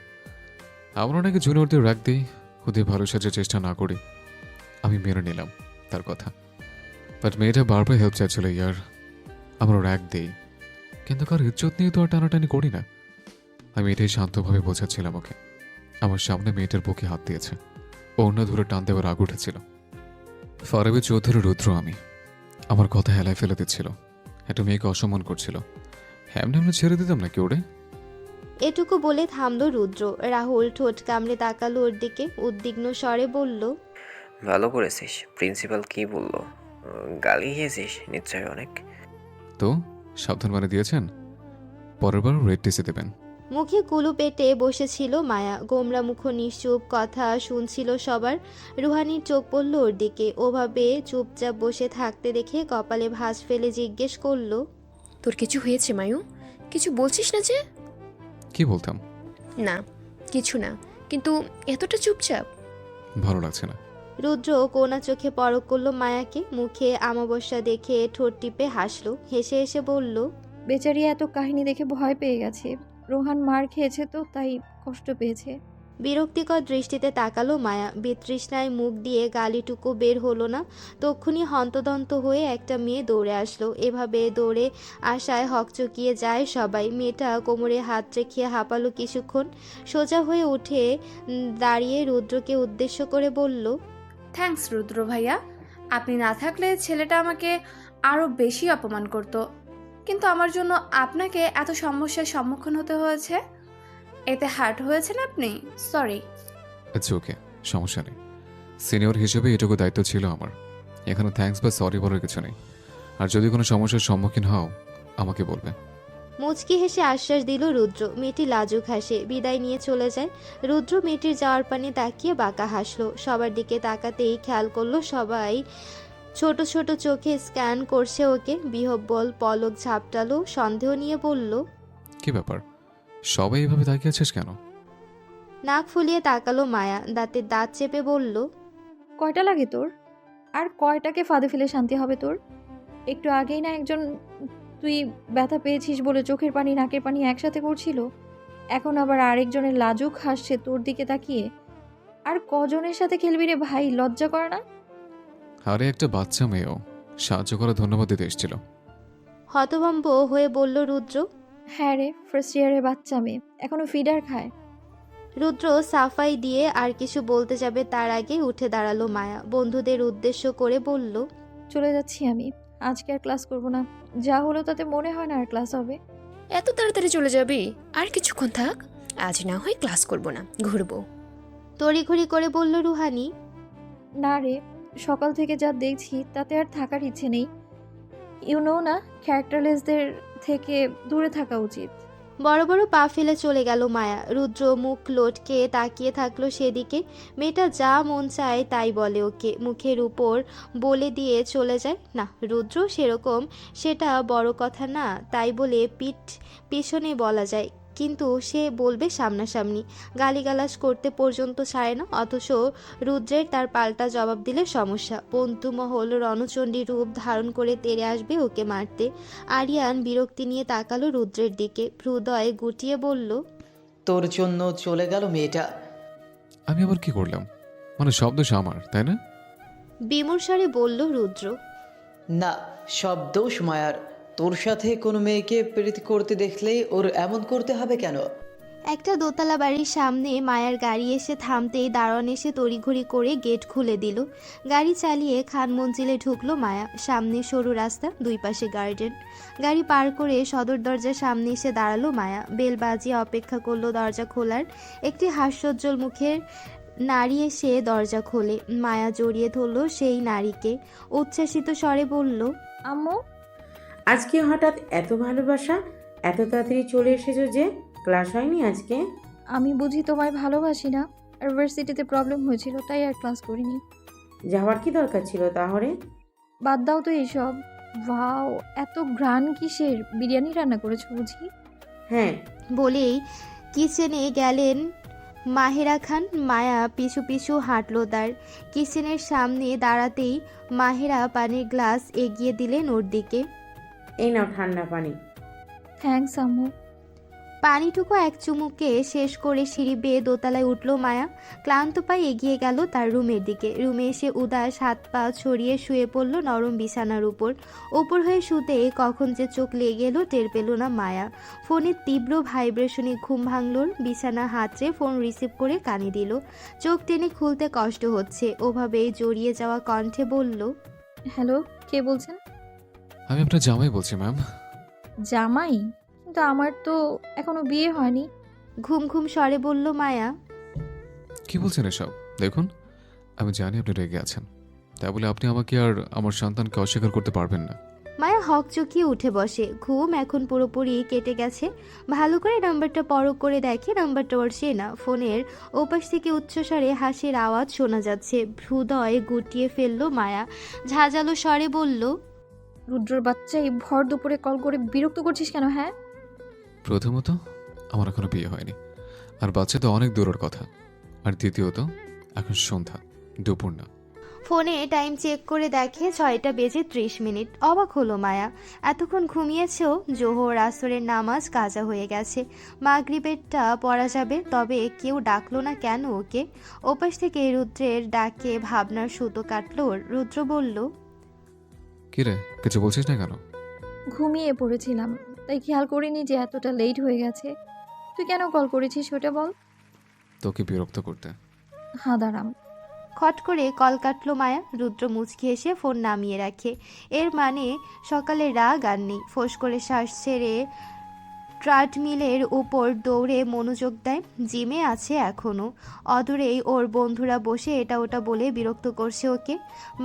আমরা নাকি জুনিয়রদের রাগ দিই, ওদের ভালো সাজার চেষ্টা না করি। আমি মেনে নিলাম তার কথা, বাট মেয়েটা বারবার হেল্প চাইছিল ইয়ার। আমরা রাগ দেই, কিন্তু কার ইজ্জত নিয়ে তো আর টানাটানি করি না। আমি এটাই শান্তভাবে বোঝাচ্ছিলাম ওকে। আমার সামনে মেয়েটার বুকে হাত দিয়েছে, ওড়না ধরে টান দেওয়ার রাগ উঠেছিল। ফারাবি চৌধুরী রুদ্র আমি, আমার কথা হেলায় ফেলে দিচ্ছিল, একটা মেয়েকে অসম্মান করছিল। এমনি এমনি ছেড়ে দিতাম নাকি ওরে? এটুকু বলে থামলো রুদ্র। রাহুল ঠোঁট কামড়ে তাকালো ওর দিকে, উদ্বিগ্ন স্বরে বলল, ভালো করেছিস। প্রিন্সিপাল কি বললো? গালি খেয়েছিস নিশ্চয়ই অনেক। তো সাবধান মানে দিয়েছেন, পরের বার রেড টিসে দেবেন। মুখে কুলু পেটে বসেছিল মায়া, গোমরা মুখ, নিশ্চুপ, কথা শুনছিল সবার। রুহানির চোখ পড়ল ওর দিকে, ওভাবে চুপচাপ বসে থাকতে দেখে কপালে ভাঁজ ফেলে জিজ্ঞেস করলো, তোর কিছু হয়েছে মায়ু? কিছু বলছিস না যে? কি বলতাম? না কিছু না, কিন্তু এতটা চুপচাপ। ভালো লাগছে না। রুদ্র কোনা চোখে পরক করলো মায়াকে, মুখে আমাবস্যা দেখে ঠোঁট টিপে হাসলো, হেসে হেসে বলল, বেচারি এত কাহিনী দেখে ভয় পেয়ে গেছে। রোহান মার খেয়েছে তো তাই কষ্ট পেয়েছে। বিরক্তিকর দৃষ্টিতে তাকালো মায়া। বিতৃষ্ণায় মুখ দিয়ে গালিটুকু বের হলো না। তক্ষুনি হন্তদন্ত হয়ে একটা মেয়ে দৌড়ে আসলো। এভাবে দৌড়ে আসায় হকচকিয়ে যায় সবাই। মেয়েটা কোমরে হাত রেখে হাঁপালো কিছুক্ষণ, সোজা হয়ে উঠে দাঁড়িয়ে রুদ্রকে উদ্দেশ্য করে বলল, থ্যাঙ্কস রুদ্র ভাইয়া, আপনি না থাকলে ছেলেটা আমাকে আরও বেশি অপমান করত, কিন্তু আমার জন্য আপনাকে এত সমস্যার সম্মুখীন হতে হয়েছে, এতে হার্ট হয়েছেন আপনি। সরি। আচ্ছা ওকে, সমস্যা নেই। সিনিয়র হিসেবে এটুকু দায়িত্ব ছিল আমার, এখানে থ্যাঙ্কস বা সরি বলার কিছু নেই। আর যদি কোনো সমস্যার সম্মুখীন হও আমাকে বলবে। মুচকি হেসে আশ্বাস দিল রুদ্র। মেয়েটি লাজুক হাসে, বিদায় নিয়ে চলে যায়। রুদ্র মেয়েটির যাওয়ার পানে তাকিয়ে বাঁকা হাসলো। সবার দিকে তাকাতেই খেয়াল করলো সবাই ছোট ছোট চোখে স্ক্যান করছে ওকে। বিহব্বল পলক ঝাপটালো, সন্দেহ নিয়ে বলল, কি ব্যাপার, সবাই এভাবে তাকিয়ে আছিস কেন? নাক ফুলিয়ে তাকালো মায়া, দাঁতে দাঁত চেপে বলল, কয়টা লাগে তোর? আর কয়টাকে ফাঁদে ফেলে শান্তি হবে তোর? একটু আগেই না একজন তুই ব্যথা পেয়েছিস বলে চোখের পানি নাকের পানি একসাথে করছিল, এখন আবার আরেকজনের লাজুক হাসছে তোর দিকে তাকিয়ে। আর কজনের সাথে খেলবি রে ভাই, লজ্জা করে না? আরে একটা বাচ্চা মেয়েও সাহায্য করা ধন্যবাদ দিতে এসেছিল। হতভম্ব হয়ে বলল রুদ্র। হ্যাঁ রে, ফার্স্ট ইয়ারের বাচ্চা মেয়ে, এখনো ফিডার খায়। রুদ্র সাফাই দিয়ে আর কিছু বলতে যাবে তার আগে উঠে দাঁড়ালো মায়া, বন্ধুদের উদ্দেশ্য করে বলল, চলে যাচ্ছি আমি, আজকে আর ক্লাস করব না। যা হলো তাতে মনে হয় না আর ক্লাস হবে। এত তাড়াতাড়ি চলে যাবি? আর কিছুক্ষণ থাক, আজ না হয় ক্লাস করব না, ঘুরবো। তড়িঘড়ি করে বলল রুহানি। না রে, সকাল থেকে যা দেখছি তাতে আর থাকার ইচ্ছে নেই। ইউনো না, ক্যারেক্টারলেসদের থেকে দূরে থাকা উচিত। বড় বড় পা ফেলে চলে গেল মায়া। রুদ্র মুখ লটকে তাকিয়ে থাকলো সেদিকে। মেয়েটা যা মন চায় তাই বলে ওকে, মুখের উপর বলে দিয়ে চলে যায়। না, রুদ্র সেরকম, সেটা বড় কথা না, তাই বলে পিছনে বলা যায়, কিন্তু সে বলবে সামনাসামনি। গালিগালাজ করতে পর্যন্ত ছাড়ে না, অথচ রুদ্রের তার পাল্টা জবাব দিলে সমস্যা। বন্ধুমহল রণচণ্ডী রূপ ধারণ করে তেড়ে আসবে ওকে মারতে। আরিয়ান বিরক্তি নিয়ে তাকালো রুদ্রের দিকে, হৃদয় গুটিয়ে বলল, তোর জন্য চলে গেল মেয়েটা। আমি আবার কি করলাম? মানে সব দোষ আমার, তাই না? বিমর্ষারে বলল রুদ্র। না, সব দোষ মায়ার। তোর সাথে কোনো মেয়েকে প্রীতি করতে দেখলেই ওর এমন করতে হবে কেন? একটা দোতলা বাড়ির সামনে মায়ার গাড়ি এসে থামতেই দারোয়ান এসে তড়িঘড়ি করে গেট খুলে দিল। গাড়ি চালিয়ে খান মঞ্জিলে ঢুকলো মায়া। সামনে সরু রাস্তা, দুই পাশে গার্ডেন। গাড়ি পার করে সদর দরজার সামনে এসে দাঁড়ালো মায়া। বেল বাজিয়ে অপেক্ষা করলো দরজা খোলার। একটি হাস্যোজ্জ্বল মুখের নারী এসে দরজা খোলে। মায়া জড়িয়ে ধরল সেই নারীকে, উচ্ছ্বাসিত স্বরে বলল, আম্মু। আজকে হঠাৎ এত ভালোবাসা, এত তাড়াতাড়ি চলে এসেছো যে? ক্লাস হয়নি আজকে? আমি বুঝি তোমায় ভালোবাসি না, ইউনিভার্সিটিতে প্রবলেম হয়েছিল তাই আর ক্লাস করিনি। যাওয়ার কি দরকার ছিল তাহলে? বাদ দাও তো এইসব। ওয়াও, এত গ্রান কিসের? বিরিয়ানি রান্না করেছো বুঝি? হ্যাঁ। বলেই কিচেনে গেলেন মাহেরা খান। মায়া পিছু পিছু হাঁটল তার। কিচেনের সামনে দাঁড়াতেই মাহেরা পানির গ্লাস এগিয়ে দিলেন ওর দিকে। এই নাও ঠান্ডা পানি। থ্যাঙ্কস আম্মু। পানিটুকু এক চুমুকে শেষ করে সিঁড়ি বেয়ে দোতলায় উঠল মায়া। ক্লান্ত পায়ে এগিয়ে গেল তার রুমের দিকে। রুমে এসে উদাস হাত পা ছড়িয়ে শুয়ে পড়ল নরম বিছানার উপর হয়ে শুতে কখন যে চোখ লেগে এলো টের পেল না মায়া। ফোনের তীব্র ভাইব্রেশনে ঘুম ভাঙল। বিছানা হাতড়ে ফোন রিসিভ করে কানে দিল। চোখ টেনে খুলতে কষ্ট হচ্ছে। ওভাবে জড়িয়ে যাওয়া কণ্ঠে বলল, হ্যালো, কে বলছেন? আমি আপনার জামাই বলছি ম্যাম। জামাই? কিন্তু আমার তো এখনো বিয়ে হয়নি। ঘুম ঘুম স্বরে বলল মায়া। কি বলছেন এসব? দেখুন, আমি জানি আপনি রেগে আছেন, তাই বলে আপনি আমাকে আর আমার সন্তানকে অস্বীকার করতে পারবেন না। মায়া হকচকিয়ে উঠে বসে। ঘুম এখন পুরোপুরি কেটে গেছে। ভালো করে নাম্বারটা পরখ করে দেখে নাম্বারটা ওর চেনা। ফোনের ওপাশ থেকে উচ্চস্বরে হাসির আওয়াজ শোনা যাচ্ছে। হৃদয় গুটিয়ে ফেলল মায়া। ঝাঁঝালো স্বরে বলল, রুদ্রর বাচ্চা এই ভর দুপুরে কল করে বিরক্ত করছিস কেন? হ্যাঁ, প্রথমত, আমার এখনো বিয়ে হয়নি, আর বাচ্চা তো অনেক দূরের কথা। আর দ্বিতীয়ত, এখন সন্ধ্যা, দুপুর না। ফোনে টাইম চেক করে দেখে 6:30। অবাক হলো মায়া। এতক্ষণ ঘুমিয়েছেও? জোহর আসরের নামাজ কাজা হয়ে গেছে। মাগরিবেরটা পড়া যাবে, তবে কেউ ডাকলো না কেন ওকে? ওপাশ থেকে রুদ্রের ডাকে ভাবনার সুতো কাটল ওর। রুদ্র বলল, কিরে, কিছু বলছিস না কেন? ঘুমিয়ে পড়েছিলাম, তাই খেয়াল করিনি যে এতটা লেট হয়ে গেছে। তুই কেন কল করেছিস ওটা বল। তোকে বিরক্ত করতে। হাঁদারাম। খট করে কল কাটলো মায়া। রুদ্র মুচকি এসে ফোন নামিয়ে রাখে। এর মানে সকালে রাগ আর নেই। ফোঁস করে শ্বাস ছেড়ে ট্রেডমিলের উপর দৌড়ে মনোযোগ দেয়। জিমে আছে এখনও। অদূরেই ওর বন্ধুরা বসে এটা ওটা বলে বিরক্ত করছে ওকে।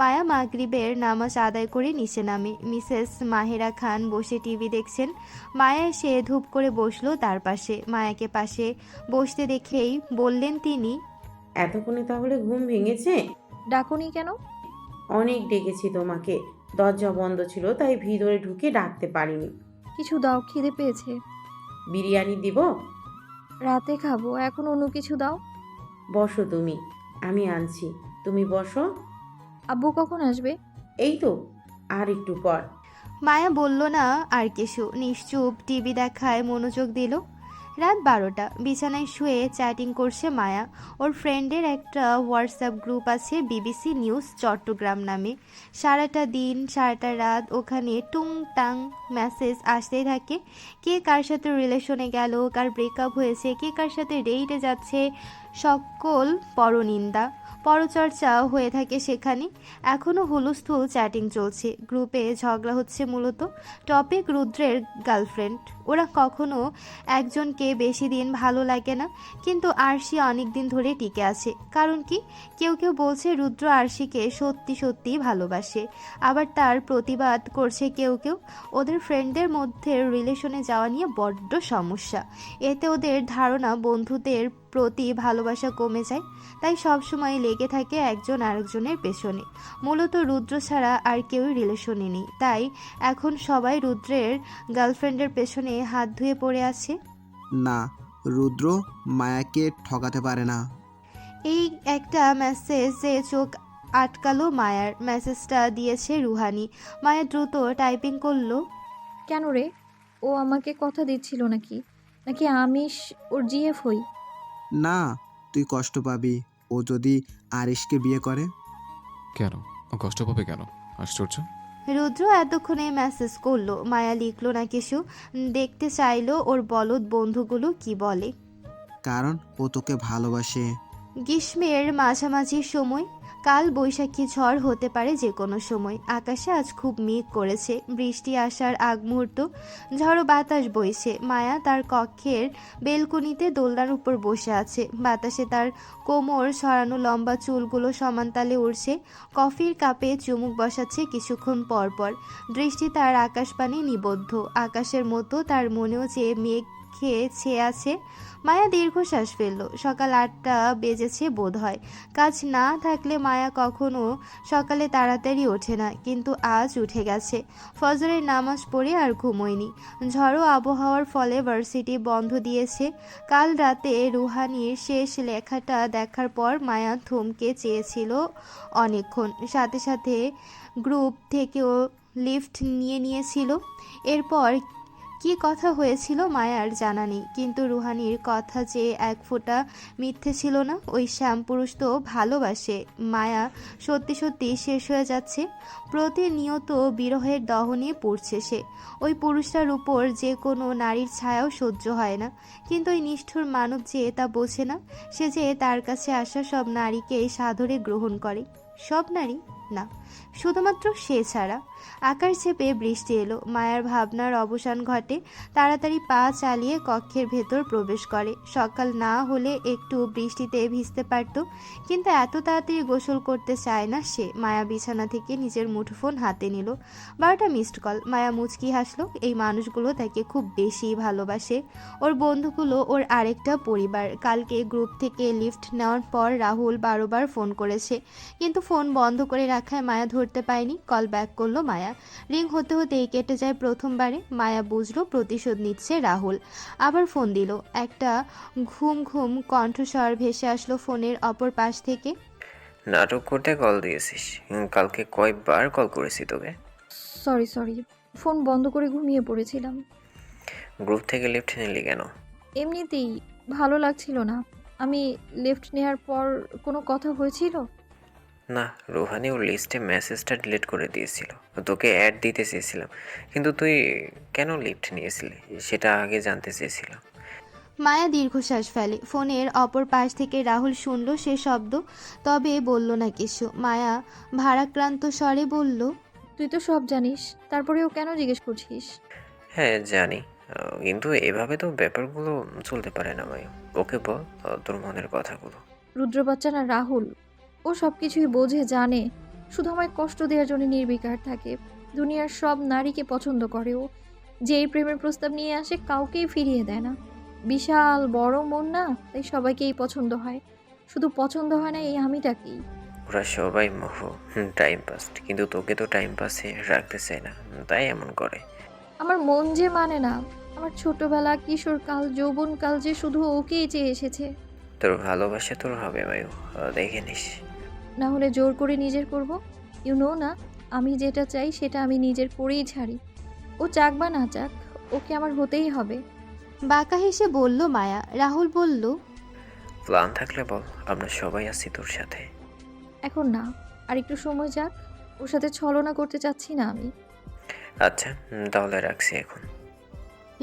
মায়া মাগরিবের নামাজ আদায় করে নিচে নামে। মিসেস মাহেরা খান বসে টিভি দেখছেন। মায়া এসে ধূপ করে বসলো তার পাশে। মায়াকে পাশে বসতে দেখেই বললেন তিনি, এতক্ষণে তাহলে ঘুম ভেঙেছে? ডাকুনি কেন? অনেক ডেকেছি তোমাকে, দরজা বন্ধ ছিল তাই ভিতরে ঢুকে ডাকতে পারিনি। কিছু দাও, খিদে পেয়েছে। বিরিয়ানি দিব? রাতে খাবো, এখন অন্য কিছু দাও। বসো তুমি, আমি আনছি, তুমি বসো। আব্বু কখন আসবে? এই তো আর একটু পর। মায়া বলল না আর কিছু। নিশ্চুপ টিভি দেখায় মনোযোগ দিল। রাত 12টা। বিছানায় শুয়ে চ্যাটিং করছে মায়া। ওর ফ্রেন্ডের একটা হোয়াটসঅ্যাপ গ্রুপ আছে, বিবিসি নিউজ চট্টগ্রাম নামে। সারাটা দিন সারাটা রাত ওখানে টুংটাং মেসেজ আসতেই থাকে। কে কার সাথে রিলেশনে গেল, কার ব্রেকআপ হয়েছে, কে কার সাথে ডেইটে যাচ্ছে, সকল পরনিন্দা পরচর্চা হয়ে থাকে সেখানে। এখনও হুলস্থুল চ্যাটিং চলছে। গ্রুপে ঝগড়া হচ্ছে মূলত। টপিক রুদ্রের গার্লফ্রেন্ড। ওরা কখনো একজনকে বেশি দিন ভালো লাগে না, কিন্তু আরশি অনেক দিন ধরে টিকে আছে। কারণ কি? কেউ কেউ বলছে রুদ্র আরশিকে সত্যি সত্যি ভালোবাসে, আবার তার প্রতিবাদ করছে কেউ কেউ। ওদের ফ্রেন্ডদের মধ্যে রিলেশনে যাওয়া নিয়ে বড্ড সমস্যা। এতে ওদের ধারণা বন্ধুদের প্রতি ভালোবাসা কমে যায়, তাই সবসময় লেগে থাকে একজন আরেকজনের পেছনে। মূলত রুদ্র ছাড়া আর কেউই রিলেশনে নেই, তাই এখন সবাই রুদ্রের গার্লফ্রেন্ডের পেছনে হাত ধুয়ে পড়ে আছে। না, রুদ্র মায়াকে ঠকাতে পারে না। এই একটা মেসেজে চোখ আটকালো মায়ার। মেসেজটা দিয়েছে রুহানি। মায়া দ্রুত টাইপিং করলো, কেন রে? ও আমাকে কথা দিচ্ছিল নাকি? নাকি আমি ওর জিএফ হই? না, তুই কষ্ট পাবি ও যদি আরিশকে বিয়ে করে। কেন? ও কষ্ট পাবে কেন? আশ্চর্য। রুদ্র এতক্ষণে মেসেজ করলো। মায়া লিখলো না কিছু, দেখতে চাইলো ওর বলদ বন্ধুগুলো কি বলে। কারণ ও তোকে ভালোবাসে। গ্রীষ্মের মাঝামাঝি সময়। কাল বৈশাখী ঝড় হতে পারে যে কোনো সময়। আকাশে আজ খুব মেঘ করেছে। বৃষ্টি আসার আগ মুহূর্ত। ঝড়ো বাতাস বইছে। মায়া তার কক্ষের বেলকনিতে দোলনার উপর বসে আছে। বাতাসে তার কোমর সরানো লম্বা চুলগুলো সমানতালে উড়ছে। কফির কাপে চুমুক বসাচ্ছে কিছুক্ষণ পর পর। দৃষ্টি তার আকাশপানে নিবদ্ধ। আকাশের মতো তার মনেও যে মেঘ ছেয়ে আছে। মায়া দীর্ঘশ্বাস ফেলল। সকাল 8টা বেজেছে বোধ হয়। কাজ না থাকলে মায়া কখনো সকালে তাড়াতাড়ি ওঠে না, কিন্তু আজ উঠে গেছে। ফজরের নামাজ পড়ে আর ঘুমোয়নি। ঝড়ো আবহাওয়ার ফলে ভার্সিটি বন্ধ দিয়েছে। কাল রাতে রুহানির শেষ লেখাটা দেখার পর মায়া থমকে চেয়েছিল অনেকক্ষণ। সাথে সাথে গ্রুপ থেকেও লিফট নিয়েছিল। এরপর কি কথা হয়েছিল মায়ার জানা নেই, কিন্তু রুহানির কথা যে এক ফোঁটা মিথ্যে ছিল না। ওই শ্যামপুরুষ তো ভালোবাসে। মায়া সত্যি সত্যি শেষ হয়ে যাচ্ছে, প্রতিনিয়ত বিরহের দহনে পড়ছে সে। ওই পুরুষটার উপর যে কোনো নারীর ছায়াও সহ্য হয় না, কিন্তু ওই নিষ্ঠুর মানব যে তা বোঝে না। সে যে তার কাছে আসা সব নারীকে সাদরে গ্রহণ করে। সব নারী না, শুধুমাত্র সে ছাড়া। আকাশ চেপে বৃষ্টি এলো। মায়ার ভাবনার অবসান ঘটে। তাড়াতাড়ি পা চালিয়ে কক্ষের ভেতর প্রবেশ করে। সকাল না হলে একটু বৃষ্টিতে ভিজতে পারত, কিন্তু এত তাড়াতাড়ি গোসল করতে চায় না সে। মায়া বিছানা থেকে নিজের মুঠোফোন হাতে নিল। 12টা মিসড কল। মায়া মুচকি হাসলো। এই মানুষগুলো তাকে খুব বেশি ভালোবাসে। ওর বন্ধুগুলো ওর আরেকটা পরিবার। কালকে গ্রুপ থেকে লিফট নেওয়ার পর রাহুল 12 বার ফোন করেছে, কিন্তু ফোন বন্ধ করে রাখায় মায়া ধরতে পায়নি। কল ব্যাক করলো মায়া। রিং হতে হতেই কেটে যায় প্রথমবারে। মায়া বুঝলো প্রতিশোধ নিচ্ছে রাহুল। আবার ফোন দিল। একটা ঘুম ঘুম কণ্ঠস্বর ভেসে আসলো ফোনের অপর পাশ থেকে। নাটক করতে কল দিয়েছিস? কালকে কয়বার কল করেছি তোকে? সরি, ফোন বন্ধ করে ঘুমিয়ে পড়েছিলাম। গ্রুপ থেকে লিফট নিলি কেন? এমনিতেই ভালো লাগছিল না। আমি লিফট নেওয়ার পর কোনো কথা হয়েছিল? না, রোহানি ওর লিস্টে মেসেজটা ডিলিট করে দিয়েছিল। তোকে অ্যাড দিতে চেয়েছিলাম, কিন্তু তুই কেন লিফট নিয়েছিলি সেটা আগে জানতে চেয়েছিলাম। মায়া দীর্ঘশ্বাস ফেলে। ফোনের অপর পাশ থেকে রাহুল শুনল সে শব্দ, তবে বলল না কিছু। মায়া ভারাক্রান্ত স্বরে বলল, তুই তো সব জানিস, তারপরেও কেন জিজ্ঞেস করছিস? হ্যাঁ জানি, কিন্তু এভাবে তো ব্যাপারগুলো চলতে পারে না মায়ু। ওকে বল তোর মনের কথাগুলো। রুদ্র বাচ্চা না রাহুল, ও সব কিছুই বোঝে, জানে, শুধু আমায় কষ্ট দেওয়ার জন্য নির্বিকার থাকে। দুনিয়ার সব নারীকে পছন্দ করে ও। যেই প্রেমের প্রস্তাব নিয়ে আসে কাউকেই ফিরিয়ে দেয় না। বিশাল বড় মন না, তাই সবাইকেই পছন্দ হয়। শুধু পছন্দ হয় না এই আমিটাকেই। ওরা সবাই মোহ, টাইম পাস, কিন্তু তোকে তো টাইম পাসে রাখতে চায় না, তাই এমন করে। আমার মন যে মানে না। আমার ছোটবেলা, কিশোরকাল, যৌবনকাল যে শুধু ওকেই চেয়ে এসেছে। তোর ভালোবাসা তোর হবে মায়ু, দেখে নিস। না হলে জোর করে নিজের করব। ইউ নো না, আমি যেটা চাই সেটা আমি নিজের করেই ছাড়ি। ও চাক বা না চাক, ওকে আমার হতেই হবে। বাঁকা হেসে বলল মায়া। রাহুল বলল, প্ল্যান থাকলে বল, আমরা সবাই আছি তোর সাথে। এখন না, আর একটু সময় যাক। ওর সাথে ছলনা করতে চাচ্ছি না আমি। আচ্ছা, তাহলে রাখছি এখন।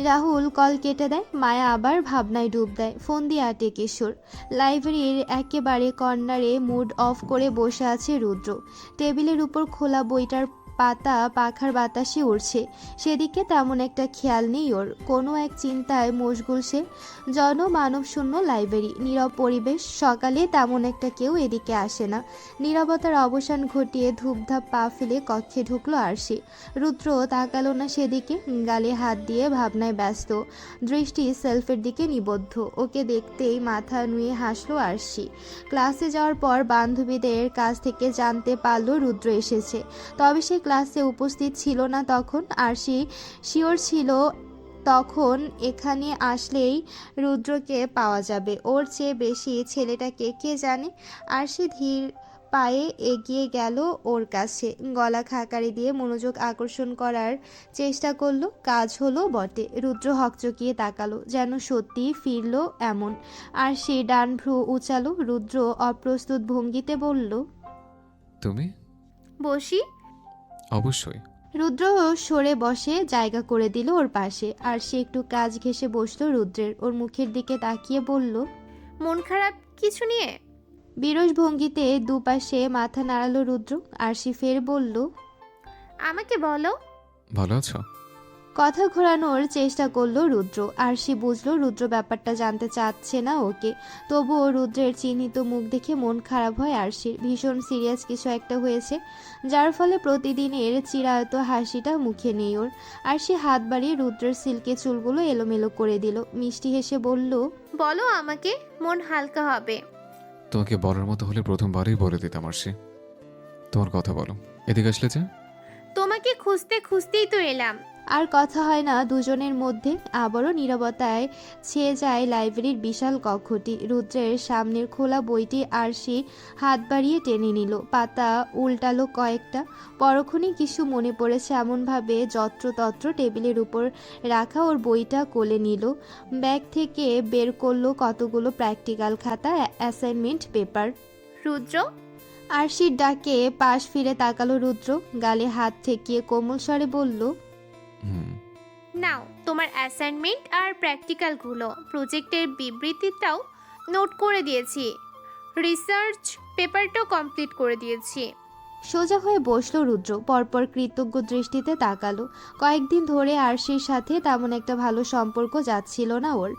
রাহুল কল কেটে দেয়। মায়া আবার ভাবনায় ডুব দেয়। ফোন দিয়ে আটে কিশোর। লাইব্রেরির একেবারে কর্নারে মুড অফ করে বসে আছে রুদ্র। টেবিলের উপর খোলা বইটার পাতা পাখার বাতাসে উড়ছে, সেদিকে তেমন একটা খেয়াল নেই ওর। কোনো এক চিন্তায় মশগুল সে। জনমানব শূন্য লাইব্রেরি, নীরব পরিবেশ। সকালে তেমন একটা কেউ এদিকে আসে না। নীরবতার অবসান ঘটিয়ে ধূপধাপ পা ফেলে কক্ষে ঢুকলো আরশি। রুদ্র তাকালো না সেদিকে, গালে হাত দিয়ে ভাবনায় ব্যস্ত, দৃষ্টি সেলফের দিকে নিবদ্ধ। ওকে দেখতেই মাথা নুয়ে হাসলো আরশি। ক্লাসে যাওয়ার পর বান্ধবীদের কাছ থেকে জানতে পারলো রুদ্র এসেছে, তবে সে ক্লাসে উপস্থিত ছিল না তখন। আরশি শিওর ছিল তখন এখানে আসলেই রুদ্রকে পাওয়া যাবে। ওর চেয়ে বেশি ছেলেটাকে কে জানে। আরশি ধীর পায়ে এগিয়ে গেল ওর কাছে, গলা খাকারি দিয়ে মনোযোগ আকর্ষণ করার চেষ্টা করলো। কাজ হলো বটে। রুদ্র হকচকিয়ে তাকালো, যেন সত্যি ফিরলো এমন। আরশি ডান ভ্রু উচালো। রুদ্র অপ্রস্তুত ভঙ্গিতে বলল, তুমি? বসি। অবশ্যই। রুদ্র সরে বসে জায়গা করে দিল ওর পাশে। আর সে একটু কাজ ঘেঁষে বসলো রুদ্রের। ওর মুখের দিকে তাকিয়ে বলল, মন খারাপ কিছু নিয়ে? বিরস ভঙ্গিতে দুপাশে মাথা নাড়ালো রুদ্র। আর সে ফের বলল, আমাকে বলো। ভালো আছো? কথা ঘোরানোর চেষ্টা করলো রুদ্র। আর সে বুঝলো রুদ্র ব্যাপারটা জানতে চাচ্ছে না ওকে। তবুও রুদ্রের চিহ্নিত মুখ দেখে মন খারাপ হয় আরশির। ভীষণ সিরিয়াস কিছু একটা হয়েছে, যার ফলে প্রতিদিনের চিরায়ত হাসিটা মুখে নেই ওর। আর সে হাত বাড়িয়ে রুদ্রের সিল্কে চুলগুলো এলোমেলো করে দিল। মিষ্টি হেসে বলল, বলো আমাকে, মন হালকা হবে। তোমাকে বলার মতো হলে প্রথমবারই বলে দিতাম আরশি। তোমার কথা বলো। এদিকে আসলে যে? তোমাকে খুঁজতে খুঁজতেই তো এলাম। আর কথা হয় না দুজনের মধ্যে। আবারও নীরবতায় ছেয়ে যায় লাইব্রেরির বিশাল কক্ষটি। রুদ্রের সামনের খোলা বইটি আরশি হাত বাড়িয়ে টেনে নিল, পাতা উল্টালো কয়েকটা। পরক্ষণে কিছু মনে পড়েছে এমনভাবে যত্রতত্র টেবিলের উপর রাখা ওর বইটা কোলে নিল। ব্যাগ থেকে বের করলো কতগুলো প্র্যাকটিক্যাল খাতা, অ্যাসাইনমেন্ট পেপার। রুদ্র, আরশির ডাকে পাশ ফিরে তাকালো রুদ্র, গালে হাত ঠেকিয়ে কোমল স্বরে বলল, হুম। নাও তোমার অ্যাসাইনমেন্ট আর প্র্যাকটিক্যালগুলো। প্রজেক্টের বিবৃতিটাও নোট করে দিয়েছি, রিসার্চ পেপারটাও কমপ্লিট করে দিয়েছি। সোজা হয়ে বসলো রুদ্র, পরপর কৃতজ্ঞ দৃষ্টিতে তাকালো। কয়েকদিন ধরে আরশির সাথে তেমন একটা ভালো সম্পর্ক যাচ্ছিল না ওর।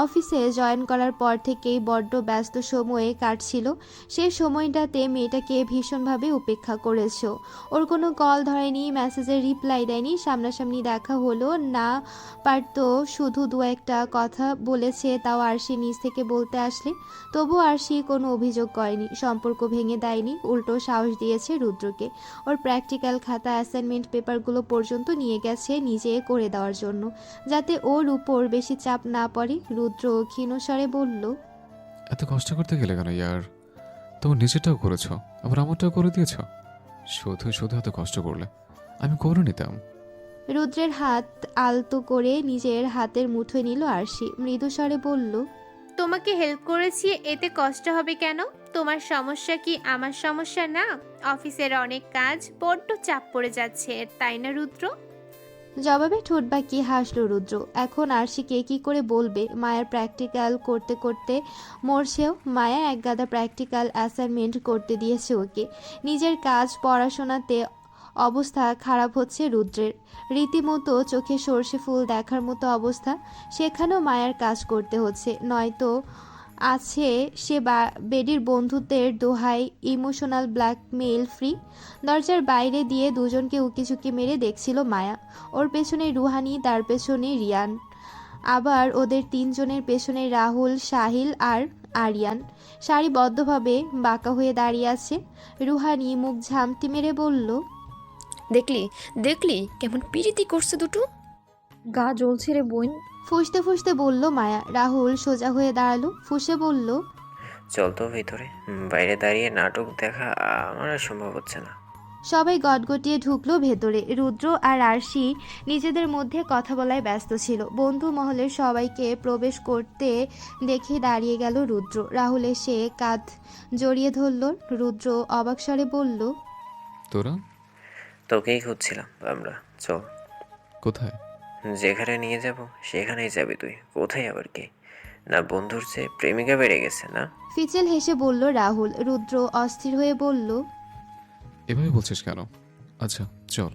অফিসে জয়েন করার পর থেকেই বড্ড ব্যস্ত সময়ে কাটছিল। সেই সময়টাতে মেয়েটাকে ভীষণভাবে উপেক্ষা করেছ। ওর কোনো কল ধরেনি, মেসেজের রিপ্লাই দেয়নি, সামনাসামনি দেখা হলো না, পারতো শুধু দু একটা কথা বলেছে, তাও আরশি নিজ থেকে বলতে আসলে। তবু আরশি কোনো অভিযোগ করেনি, সম্পর্ক ভেঙে দেয়নি, উল্টো সাহস দিয়েছে রুদ্রকে। ওর প্র্যাকটিক্যাল খাতা, অ্যাসাইনমেন্ট পেপারগুলো পর্যন্ত নিয়ে গেছে নিজে করে দেওয়ার জন্য, যাতে ওর উপর বেশি চাপ না পড়ে। রুদ্র ক্ষীণস্বরে বলল, এত কষ্ট করতে গেলে কেন ইয়ার? তোমার নিজেরটাও করেছো, আবার আমারটাও করে দিয়েছো। শুধু শুধু এত কষ্ট করলে আমি করে নিতাম। রুদ্রের হাত আলতো করে নিজের হাতের মুঠোয় নিল আরশি, মৃদুস্বরে বলল, তোমাকে হেল্প করেছি, এতে কষ্ট হবে কেন? তোমার সমস্যা কি আমার সমস্যা না? অফিসের অনেক কাজ, বড্ড চাপ পড়ে যাচ্ছে, তাই না রুদ্র? জবাবে ঠোঁট বাঁকিয়ে হাসল রুদ্র। এখন আরশিকে কি করে বলবে? মায়ের প্র্যাকটিক্যাল করতে করতে মরছেও। মায়া এক গাদা প্র্যাকটিক্যাল অ্যাসাইনমেন্ট করতে দিয়েছে ওকে। নিজের কাজ পড়াশোনাতে অবস্থা খারাপ হচ্ছে রুদ্রের, রীতিমতো চোখে সর্ষে ফুল দেখার মতো অবস্থা। সেখানেও মায়ের কাজ করতে হচ্ছে, নয়তো আছে সে বেডির বন্ধুত্বের দোহাই, ইমোশনাল ব্ল্যাকমেইল ফ্রি। দরজার বাইরে দিয়ে দুজনকে উকিঝুঁকি মেরে দেখছিল মায়া। ওর পেছনে রুহানি, তার পেছনে রিয়ান, আবার ওদের তিনজনের পেছনে রাহুল, সাহিল আর আরিয়ান সারিবদ্ধভাবে বাঁকা হয়ে দাঁড়িয়ে আছে। রুহানি মুখ ঝামটি মেরে বলল, দেখলি দেখলি কেমন পিরিতি করছে দুটো। গা জ্বলছে রে বোন। ফুঁসতে ফুঁসতে বলল মায়া। রাহুল সোজা হয়ে দাঁড়ালো, ফুঁসে বলল, চল তো ভিতরে, বাইরে দাঁড়িয়ে নাটক দেখা আমার আর সম্ভব হচ্ছে না। সবাই গটগটিয়ে ঢুকলো ভেতরে। রুদ্র আর আরশি নিজেদের মধ্যে কথা বলায় ব্যস্ত ছিল। বন্ধু মহলের সবাইকে প্রবেশ করতে দেখে দাঁড়িয়ে গেল রুদ্র। রাহুল এসে কাঁধ জড়িয়ে ধরল। রুদ্র অবাক স্বরে বলল, তোরা? তোকেই খুঁজছিলাম আমরা, চল। কোথায়? যেখানে নিয়ে যাব সেখানেই যাবি তুই। কোথায় আবার কি? না বন্ধুর চেয়ে প্রেমিকা বেড়ে গেছে না? ফিচেল হেসে বলল রাহুল। রুদ্র অস্থির হয়ে বলল, এভাবে বলছিস কেন? আচ্ছা চল।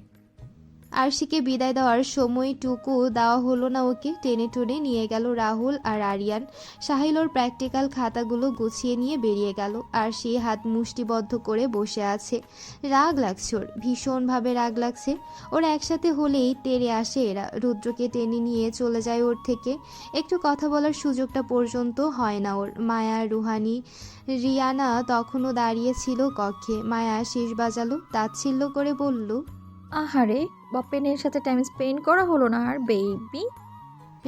আরশিকে বিদায় দেওয়ার সময়টুকু দেওয়া হলো না ওকে। টেনে টুনে নিয়ে গেল রাহুল আর আরিয়ান। সাহিল ওর প্র্যাকটিক্যাল খাতাগুলো গুছিয়ে নিয়ে বেরিয়ে গেল। আরশি হাত মুষ্টিবদ্ধ করে বসে আছে। রাগ লাগছে ওর, ভীষণভাবে রাগ লাগছে। ওর একসাথে হলেই তেড়ে আসে এরা। রুদ্রকে টেনে নিয়ে চলে যায় ওর থেকে। একটু কথা বলার সুযোগটা পর্যন্ত হয় না ওর। মায়া, রুহানি, রিয়ানা তখনও দাঁড়িয়ে ছিল কক্ষে। মায়া শীষ বাজালো, তাচ্ছিল্য করে বলল, আহারে, বাপ্পেনের সাথে টাইম স্পেন্ড করা হলো না আর বেবি।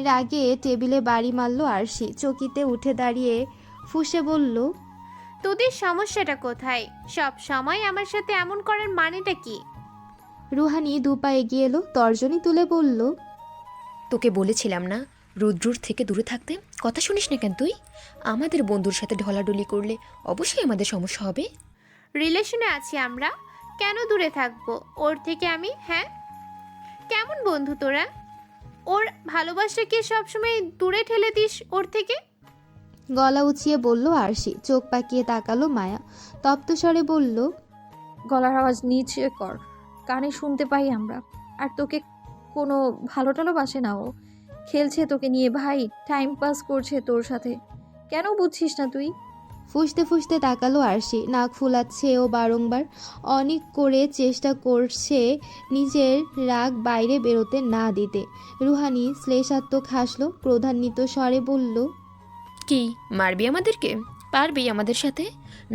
রাগে টেবিলে বাড়ি মারল আরশি। চকিতে উঠে দাঁড়িয়ে ফুঁসে বলল, তোদের সমস্যাটা কোথায়? সব সময় আমার সাথে এমন করার মানেটা কি? রুহানি দুপা এগিয়ে এলো, তর্জনী তুলে বলল, তোকে বলেছিলাম না রুদ্রুর থেকে দূরে থাকতে? কথা শুনিস না কেন তুই? আমাদের বন্ধুর সাথে ঢলাঢলি করলে অবশ্যই আমাদের সমস্যা হবে। রিলেশনে আছি আমরা, কেন দূরে থাকবো ওর থেকে আমি? হ্যাঁ, কেমন বন্ধু তোরা? ওর ভালোবাসাকে সবসময় দূরে ঠেলে দিস ওর থেকে। গলা উঁচিয়ে বলল আরশি। চোখ পাকিয়ে তাকালো মায়া, তপ্ত স্বরে বলল, গলার আওয়াজ নিচে কর, কানে শুনতে পাই আমরা। আর তোকে কোনো ভালো টালো বাসে না ও, খেলছে তোকে নিয়ে ভাই, টাইম পাস করছে তোর সাথে। কেন বুঝছিস না তুই? ফুঁসতে ফুঁসতে তাকালো আরশি। নাক ফুলাচ্ছে ও বারংবার। অনেক করে চেষ্টা করছে নিজের রাগ বাইরে বেরোতে না দিতে। রুহানি শ্লেষাত্মক হাসলো, ক্রোধান্বিত স্বরে বলল, কি মারবি আমাদেরকে? পারবি আমাদের সাথে?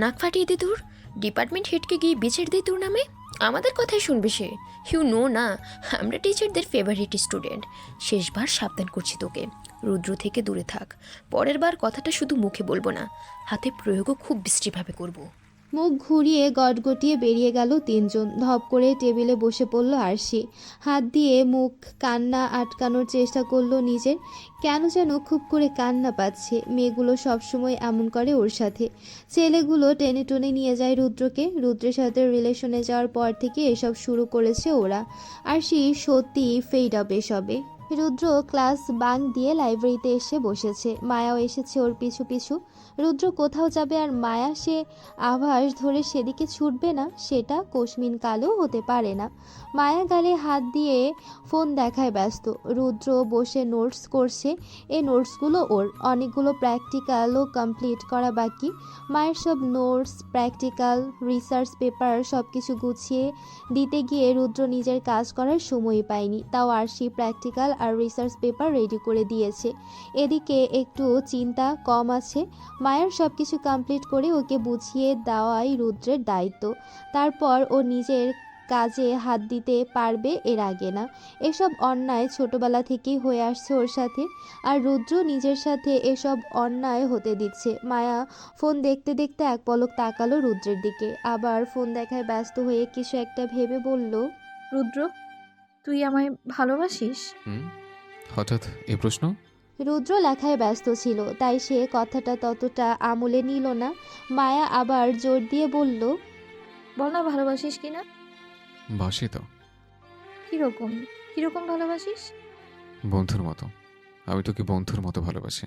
নাক ফাটিয়ে দে তোর, ডিপার্টমেন্ট হেডকে গিয়ে বিচার দে তোর নামে। আমাদের কথাই শুনবে সে। ইউ নো না, আমরা টিচারদের ফেভারিট স্টুডেন্ট। শেষবার সাবধান করছি তোকে, রুদ্র থেকে দূরে থাক। পরের বার কথাটা শুধু মুখে বলবো না, হাতে প্রয়োগও খুব বিশ্রীভাবে করব। মুখ ঘুরিয়ে গটগটিয়ে বেরিয়ে গেল তিনজন। ধপ করে টেবিলে বসে পড়ল আরশি। হাত দিয়ে মুখ কান্না আটকানোর চেষ্টা করলো নিজের। কেন যেন খুব করে কান্না পাচ্ছে। মেয়েগুলো সবসময় এমন করে ওর সাথে। ছেলেগুলো টেনে টুনে নিয়ে যায় রুদ্রকে। রুদ্রের সাথে রিলেশনে যাওয়ার পর থেকে এসব শুরু করেছে ওরা। আরশি সত্যি ফেড আপ এসবে। রুদ্র ক্লাস বাঙ্ক দিয়ে লাইব্রেরিতে এসে বসেছে। মায়াও এসেছে ওর পিছু পিছু। রুদ্র কোথাও যাবে আর মায়া সে আভাস ধরে সেদিকে ছুটবে না, সেটা কোশমিন কালেও হতে পারে না। মায়া গালে হাত দিয়ে ফোন দেখায় ব্যস্ত। রুদ্র বসে নোটস করছে। এই নোটসগুলো ওর। অনেকগুলো প্র্যাকটিক্যালও কমপ্লিট করা বাকি। মায়ের সব নোটস, প্র্যাকটিক্যাল, রিসার্চ পেপার সব কিছু গুছিয়ে দিতে গিয়ে রুদ্র নিজের কাজ করার সময়ই পায়নি। তাও আরশি প্র্যাকটিক্যাল আর রিসার্চ পেপার রেডি করে দিয়েছে। এদিকে একটু চিন্তা কম আছে। মায়ের সব কিছু কমপ্লিট করে ওকে বুঝিয়ে দেওয়াই রুদ্রের দায়িত্ব। তারপর ও নিজের কাজে হাত দিতে পারবে, এর আগে না। এসব অন্যায় ছোটবেলা থেকেই হয়ে আসছে ওর সাথে, আর রুদ্র নিজের সাথে এসব অন্যায় হতে দিচ্ছে। মায়া ফোন দেখতে দেখতে এক পলক তাকালো রুদ্রের দিকে, আবার ফোন দেখায় ব্যস্ত হয়ে কিছু একটা ভেবে বলল, রুদ্র, তুই আমায় ভালোবাসিস? হঠাৎ এই প্রশ্ন? রুদ্র লেখায় ব্যস্ত ছিল, তাই সে কথাটা ততটা আমলে নিল না। মায়া আবার জোর দিয়ে বলল, বল না ভালোবাসিস কিনা। বাসি তো। কিরকম কিরকম ভালোবাসিস? বন্ধুর মতো। আমি তোকে বন্ধুর মতো ভালোবাসি।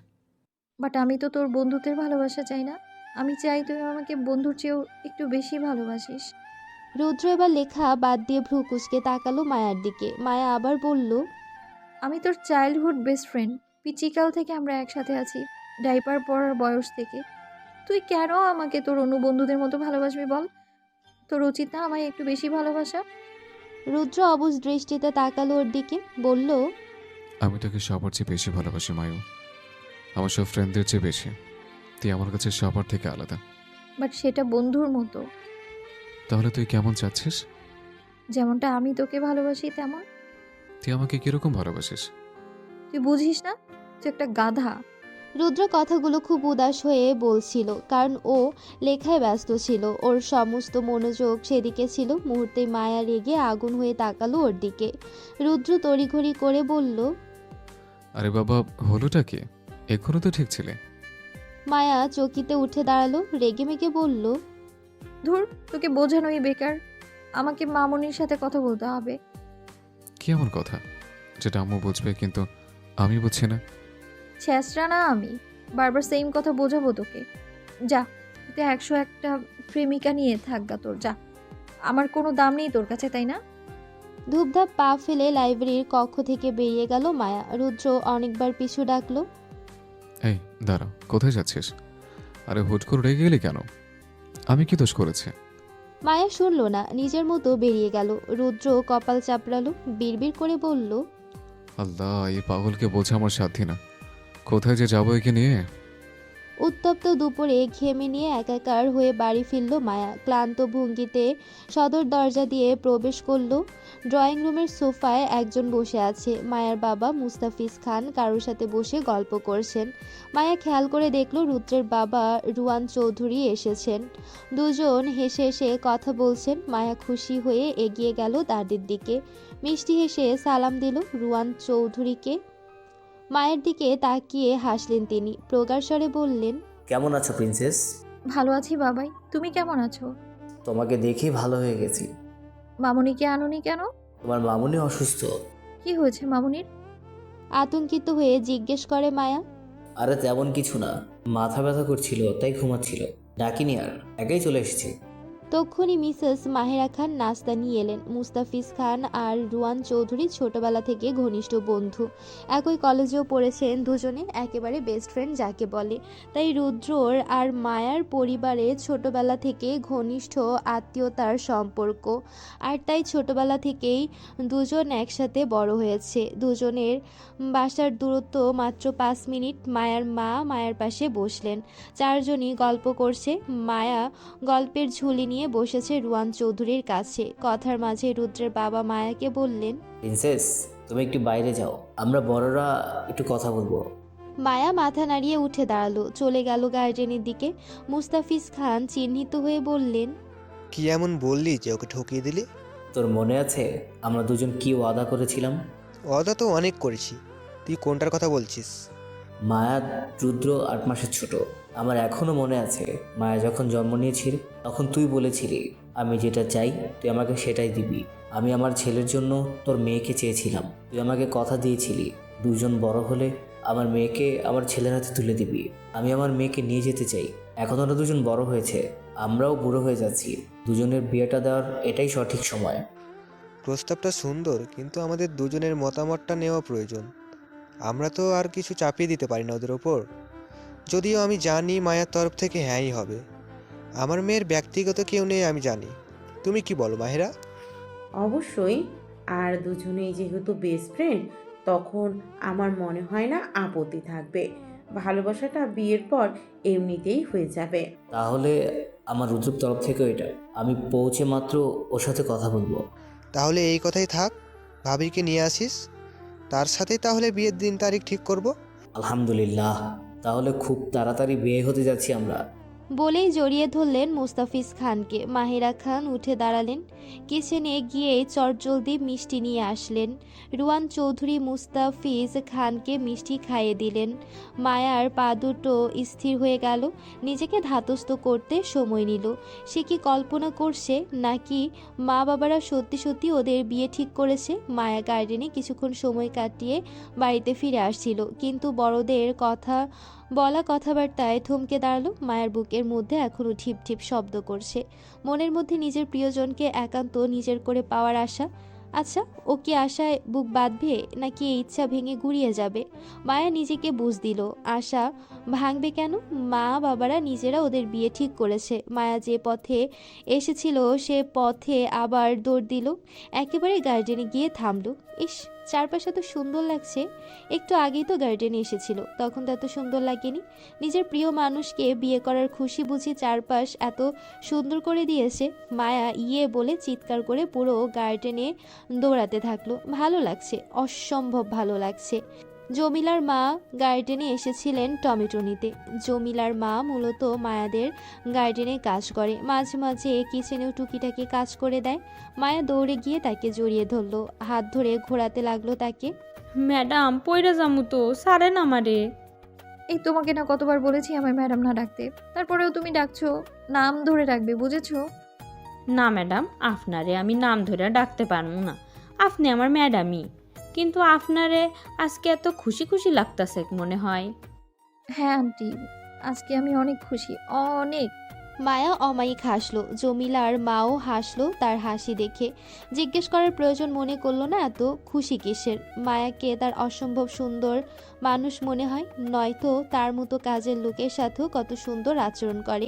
বাট আমি তো তোর বন্ধুত্বের ভালোবাসা চাই না। আমি চাই তুই আমাকে বন্ধুর চেয়েও একটু বেশি ভালোবাসিস। রুদ্র এবার লেখা বাদ দিয়ে ভ্রু কুঁচকে তাকালো মায়ার দিকে। মায়া আবার বলল, আমি তোর চাইল্ডহুড বেস্ট ফ্রেন্ড। পিচিকাল থেকে আমরা একসাথে আছি, ডাইপার পরার বয়স থেকে। তুই কেন আমাকে তোর অন্য বন্ধুদের মতো ভালোবাসবি বল? তোর উচিত না আমায় একটু বেশি ভালোবাসা? রুদ্র অবুঝ দৃষ্টিতে তাকালো ওর দিকে, বলল, আমি তোকে সবার চেয়ে বেশি ভালোবাসি মায়ু। আমার সব ফ্রেন্ডদের চেয়ে বেশি। তুই আমার কাছে সবার থেকে আলাদা। বাট সেটা বন্ধুর মতো। তাহলে তুই কেমন চাচ্ছিস? যেমনটা আমি তোকে ভালোবাসি তেমন। তুই আমাকে কিরকম ভালোবাসিস? তুই বুঝিস না, তুই একটা গাধা। রুদ্র কথাগুলো খুব উদাস হয়ে বলছিল, কারণ ও লেখায় ব্যস্ত ছিল। ওর সমস্ত মনোযোগ সেদিকে ছিল। মুহূর্তে মায়া রেগে আগুন হয়ে তাকালো ওর দিকে। রুদ্র তড়িঘড়ি করে বলল, আরে বাবা, হলোটা কি? এখনো তো ঠিক ছিলে। মায়া চকিতে উঠে দাঁড়ালো, রেগে মেগে বলল, ধুর, তোকে বোঝানোই বেকার। আমাকে মামনির সাথে কথা বলতে হবে। কি এমন কথা যেটা আম্মু বুঝবে কিন্তু আমি বুঝছি না? ছেঁচড়া না আমি, বারবার সেম কথা বোঝাবো তোকে? যা, তুই 101টা প্রেমিকা নিয়ে থাকগা তোর, যা। আমার কোনো দাম নেই তোর কাছে, তাই না? ধূপধাপ পা ফেলে লাইব্রেরির কক্ষ থেকে বেরিয়ে গেল মায়া। রুদ্র অনেকবার পিছু ডাকলো। এই দাঁড়া, কোথায় যাচ্ছিস? আরে হুট করে রেগে গেলি কেন? আমি কি দোষ করেছি? মায়া শুনল না, নিজের মতো বেরিয়ে গেল। রুদ্র কপাল চাপড়ালো, বিড়বিড় করে বলল, আল্লাহ, এই পাগলকে বোঝা আমার সাধ্যি না। কোথায় যে যাবো একে নিয়ে? উত্তপ্ত দুপুরে ঘেমে নিয়ে একাকার হয়ে বাড়ি ফিরল মায়া। ক্লান্ত ভঙ্গিতে সদর দরজা দিয়ে প্রবেশ করলো। ড্রয়িং রুমের সোফায় একজন বসে আছে। মায়ার বাবা মুস্তাফিজ খান কারোর সাথে বসে গল্প করছেন। মায়া খেয়াল করে দেখল রুদ্রের বাবা রুয়ান চৌধুরী এসেছেন। দুজন হেসে হেসে কথা বলছেন। মায়া খুশি হয়ে এগিয়ে গেল তাদের দিকে। মিষ্টি হেসে সালাম দিল রুয়ান চৌধুরীকে। মায়ের দিকে তাকিয়ে হাসলেন তিনি। প্রগাঢ় স্বরে বললেন, কেমন আছো প্রিন্সেস? ভালো আছি বাবাই, তুমি কেমন আছো? তোমাকে দেখে ভালো হয়ে গেছি। মামনিকে আনোনি কেন? তোমার মামুনি অসুস্থ। কি হয়েছে মামনির? আতঙ্কিত হয়ে জিজ্ঞেস করে মায়া। আরে তেমন কিছু না, মাথা ব্যথা করছিল তাই ঘুমাচ্ছিল। ডাকিনি আর, একাই চলে এসেছি। তক্ষুনি মিসেস মাহেরা খান নাস্তা নিয়ে এলেন। মুস্তাফিজ খান আর রুয়ান চৌধুরী ছোটবেলা থেকে ঘনিষ্ঠ বন্ধু। একই কলেজেও পড়েছেন দুজনে, একেবারে বেস্ট ফ্রেন্ড যাকে বলে। তাই রুদ্রর আর মায়ার পরিবারে ছোটবেলা থেকে ঘনিষ্ঠ আত্মীয়তার সম্পর্ক। আর তাই ছোটবেলা থেকেই দুজন একসাথে বড় হয়েছে। দুজনের বাসার দূরত্ব মাত্র 5 মিনিট। মায়ার মা মায়ের পাশে বসলেন। চারজনই গল্প করছে। মায়া গল্পের ঝুলি নিয়ে নিয়ে বসেছে রুয়ান চৌধুরীর কাছে। কথার মাঝে রুদ্রের বাবা মায়াকে বললেন, প্রিন্সেস, তুমি একটু বাইরে যাও, আমরা বড়রা একটু কথা বলবো। মায়া মাথা নাড়িয়ে উঠে দাঁড়ালো, চলে গেল গার্ডেনের দিকে। মুস্তাফিজ খান চিহ্নিত হয়ে বললেন, কি এমন বললি যে ওকে ঠকিয়ে দিলি? তোর মনে আছে আমরা দুজন কি ওয়াদা করেছিলাম? ওয়াদা তো অনেক করেছি, তুই কোনটার কথা বলছিস? মায়া রুদ্র 8 মাসের ছোট। আমার এখনো মনে আছে, মায়া যখন জন্ম নিয়েছিল তখন তুই বলেছিলি আমি যেটা চাই তুই আমাকে সেটাই দিবি। আমি আমার ছেলের জন্য তোর মেয়েকে চেয়েছিলাম, তুই আমাকে কথা দিয়েছিলি দুজন বড় হলে আমার মেয়েকে আমার ছেলের হাতে তুলে দিবি। আমি আমার মেয়েকে নিয়ে যেতে চাই। এখন ওরা দুজন বড় হয়েছে, আমরাও বুড়ো হয়ে যাচ্ছি, দুজনের বিয়েটা দেওয়ার এটাই সঠিক সময়। প্রস্তাবটা সুন্দর, কিন্তু আমাদের দুজনের মতামতটা নেওয়া প্রয়োজন। আমরা তো আর কিছু চাপিয়ে দিতে পারি না ওদের ওপর। যদিও আমি জানি মায়ের তরফ থেকে হ্যাঁই হবে। আমার মেয়ের ব্যক্তিগত কেউ নেই আমি জানি। তুমি কি বলো মাহেরা? অবশ্যই, আর দুজনেই যেহেতু বেস্ট ফ্রেন্ড, তখন আমার মনে হয় না আপত্তি থাকবে। ভালোবাসাটা বিয়ের পর এমনিতেই হয়ে যাবে। তাহলে আমার রুদ্রের তরফ থেকেও এটা, আমি পৌঁছে মাত্র ওর সাথে কথা বলবো। তাহলে এই কথাই থাক, ভাবিকে নিয়ে আসিস, তার সাথেই তাহলে বিয়ের দিন তারিখ ঠিক করব। আলহামদুলিল্লাহ, তাহলে খুব তাড়াতাড়ি বিয়ে হতে যাচ্ছি আমরা। বলেই জড়িয়ে ধরলেন মুস্তাফিজ খানকে। মাহিরা খান উঠে দাঁড়ালেন, কিচেনে গিয়ে চটজলদি মিষ্টি নিয়ে আসলেন। রুয়ান চৌধুরী মুস্তাফিজ খানকে মিষ্টি খাইয়ে দিলেন। মায়ার পা দুটো স্থির হয়ে গেল, নিজেকে ধাতস্থ করতে সময় নিল। সে কি কল্পনা করছে, নাকি মা বাবারা সত্যি সত্যি ওদের বিয়ে ঠিক করেছে? মায়া গার্ডেনে কিছুক্ষণ সময় কাটিয়ে বাড়িতে ফিরে আসছিল, কিন্তু বড়দের বলা কথাবার্তায় থমকে দাঁড়ালো। মায়ের বুকের মধ্যে এখনও ঠিপ ঠিপ শব্দ করছে। মনের মধ্যে নিজের প্রিয়জনকে একান্ত নিজের করে পাওয়ার আশা। আচ্ছা, ও কি আশায় বুক বাঁধবে, নাকি এই ইচ্ছা ভেঙে গুড়িয়ে যাবে? মায়া নিজেকে বুঝ দিল, আশা ভাঙবে কেন? মা বাবারা নিজেরা ওদের বিয়ে ঠিক করেছে। মায়া যে পথে এসেছিল সে পথে আবার দৌড় দিল। একেবারে গার্ডেনে গিয়ে থামলো। ইস, চারপাশে এত সুন্দর লাগছে। একটু আগেই তো গার্ডেনে এসেছিল, তখন তো এত সুন্দর লাগেনি। নিজের প্রিয় মানুষকে বিয়ে করার খুশি বুঝি চারপাশ এত সুন্দর করে দিয়েছে। মায়া ইয়ে বলে চিৎকার করে পুরো গার্ডেনে দৌড়াতে থাকলো। ভালো লাগছে, অসম্ভব ভালো লাগছে। জমিলার মা গার্ডেনে এসেছিলেন টমেটো নিতে। জমিলার মা মূলত মায়াদের গার্ডেনে কাজ করে, মাঝে মাঝে কিচেনেও টুকিটাকি কাজ করে দেয়। মায়া দৌড়ে গিয়ে তাকে জড়িয়ে ধরলো, হাত ধরে ঘোরাতে লাগলো তাকে। ম্যাডাম পইরা যামু তো, সারেন আমারে। এই তোমাকে না কতবার বলেছি আমায় ম্যাডাম না ডাকতে, তারপরেও তুমি ডাকছো। নাম ধরে ডাকবে, বুঝেছো? না ম্যাডাম, আপনারে আমি নাম ধরে ডাকতে পারবো না, আপনি আমার ম্যাডামই। কিন্তু আপনারে আজকে এত খুশি খুশি লাগতাছে মনে হয়। হ্যাঁ আন্টি, আজকে আমি অনেক খুশি, অনেক। মায়া অমায়িক হাসলো, জমিলার মাও হাসলো তার হাসি দেখে। জিজ্ঞেস করার প্রয়োজন মনে করলো না এত খুশি কিসের। মায়াকে তার অসম্ভব সুন্দর মানুষ মনে হয়, নয়তো তার মতো কাজের লোকের সাথেও কত সুন্দর আচরণ করে।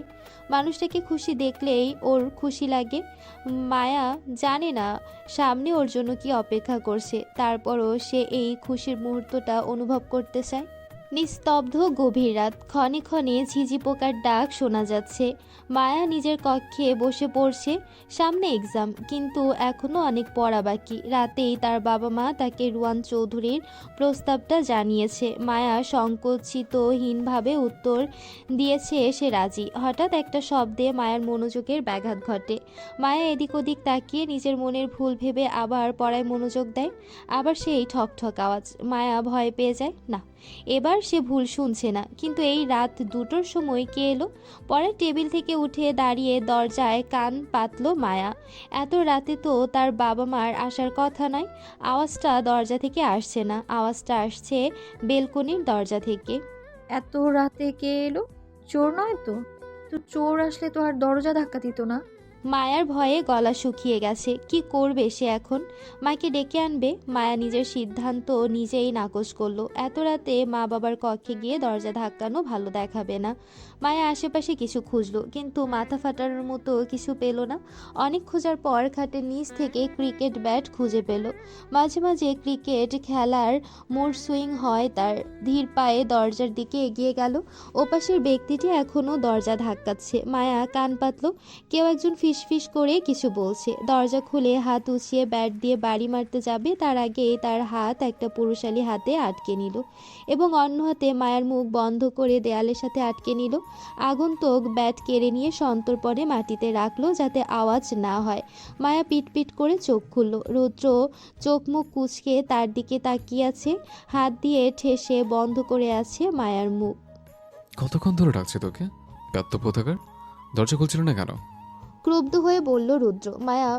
মানুষটাকে খুশি দেখলেই ওর খুশি লাগে। মায়া জানে না সামনে ওর জন্য কি অপেক্ষা করছে, তারপরও সে এই খুশির মুহূর্তটা অনুভব করতে চায়। নিস্তব্ধ গভীর রাত, ক্ষণে ক্ষণে ঝিঝি পোকার ডাক শোনা যাচ্ছে। মায়া নিজের কক্ষে বসে পড়ছে। সামনে এক্সাম, কিন্তু এখনও অনেক পড়া বাকি। রাতেই তার বাবা মা তাকে রুয়ান চৌধুরীর প্রস্তাবটা জানিয়েছে। মায়া সংকোচিতহীনভাবে উত্তর দিয়েছে সে রাজি। হঠাৎ একটা শব্দে মায়ার মনোযোগের ব্যাঘাত ঘটে। মায়া এদিক ওদিক তাকিয়ে নিজের মনের ভুল ভেবে আবার পড়ায় মনোযোগ দেয়। আবার সেই ঠকঠক আওয়াজ। মায়া ভয় পেয়ে যায়, না এবার সে ভুল শুনছে না। কিন্তু এই রাত 2টোর সময় কে এলো? পরে টেবিল থেকে উঠে দাঁড়িয়ে দরজায় কান পাতলো মায়া। এত রাতে তো তার বাবা মার আসার কথা নয়। আওয়াজটা দরজা থেকে আসছে না, আওয়াজটা আসছে বেলকনির দরজা থেকে। এত রাতে কে এলো? চোর নয় তো? তো চোর আসলে তো আর দরজা ধাক্কা দিত না। মায়ার ভয়ে গলা শুকিয়ে গেছে। কি করবে সে এখন? মাকে ডেকে আনবে? মায়া নিজের সিদ্ধান্ত নিজেই নাকচ করলো। এত রাতে মা বাবার কক্ষে গিয়ে দরজা ধাক্কানো ভালো দেখাবে না। মায়া আশেপাশে কিছু খুঁজলো, কিন্তু মাথা ফাটানোর মতো কিছু পেল না। অনেক খোঁজার পর খাটের নিচ থেকে ক্রিকেট ব্যাট খুঁজে পেল। মাঝে মাঝে ক্রিকেট খেলার মুড সুইং হয় তার। ধীর পায়ে দরজার দিকে এগিয়ে গেল। ওপাশের ব্যক্তিটি এখনও দরজা ধাক্কাচ্ছে। মায়া কান পাতল, কেউ একজন ফিসফিস করে কিছু বলছে। দরজা খুলে হাত উঁচিয়ে ব্যাট দিয়ে বাড়ি মারতে যাবে, তার আগে তার হাত একটা পুরুষালী হাতে আটকে নিল এবং অন্য হাতে মায়ার মুখ বন্ধ করে দেয়ালের সাথে আটকে নিল। আগন্তুক ব্যাট কেড়ে নিয়ে সন্তর্পণে মাটিতে রাখলো যাতে আওয়াজ না হয়। মায়া পিটপিট করে চোখ খুলল। রুদ্র চোখ মুখ কুঁচকে তার দিকে তাকিয়ে আছে, হাত দিয়ে ঠেসে বন্ধ করে আছে মায়ার মুখ। কতক্ষণ ধরে ডাকছে তোকে? ব্যর্থ পোথাকার, দরজা খুলছিল না কেন? ক্রুব্ধ হয়ে বলল রুদ্র। মায়া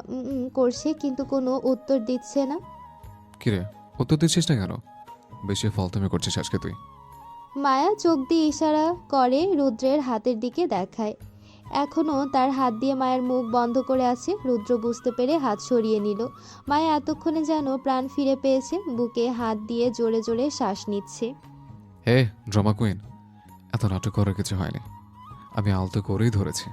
করছে কিন্তু কোনো উত্তর দিচ্ছে না। কিরে, উত্তর দিচ্ছিস না কেন? বেশি ফালতুমি করছিস আজকে তুই। মায়া চোখ দিয়ে ইশারা করে রুদ্রের হাতের দিকে দেখায়। এখনও তার হাত দিয়ে মায়ের মুখ বন্ধ করে আছে। রুদ্র বুঝতে পেরে হাত সরিয়ে নিল। মায়া এতক্ষণে যেন প্রাণ ফিরে পেয়েছে, বুকে হাত দিয়ে জোরে জোরে শ্বাস নিচ্ছে। হে ড্রামা কুইন, এত নাটক করার কিছু হয়নি, আমি আলতো করেই ধরেছি।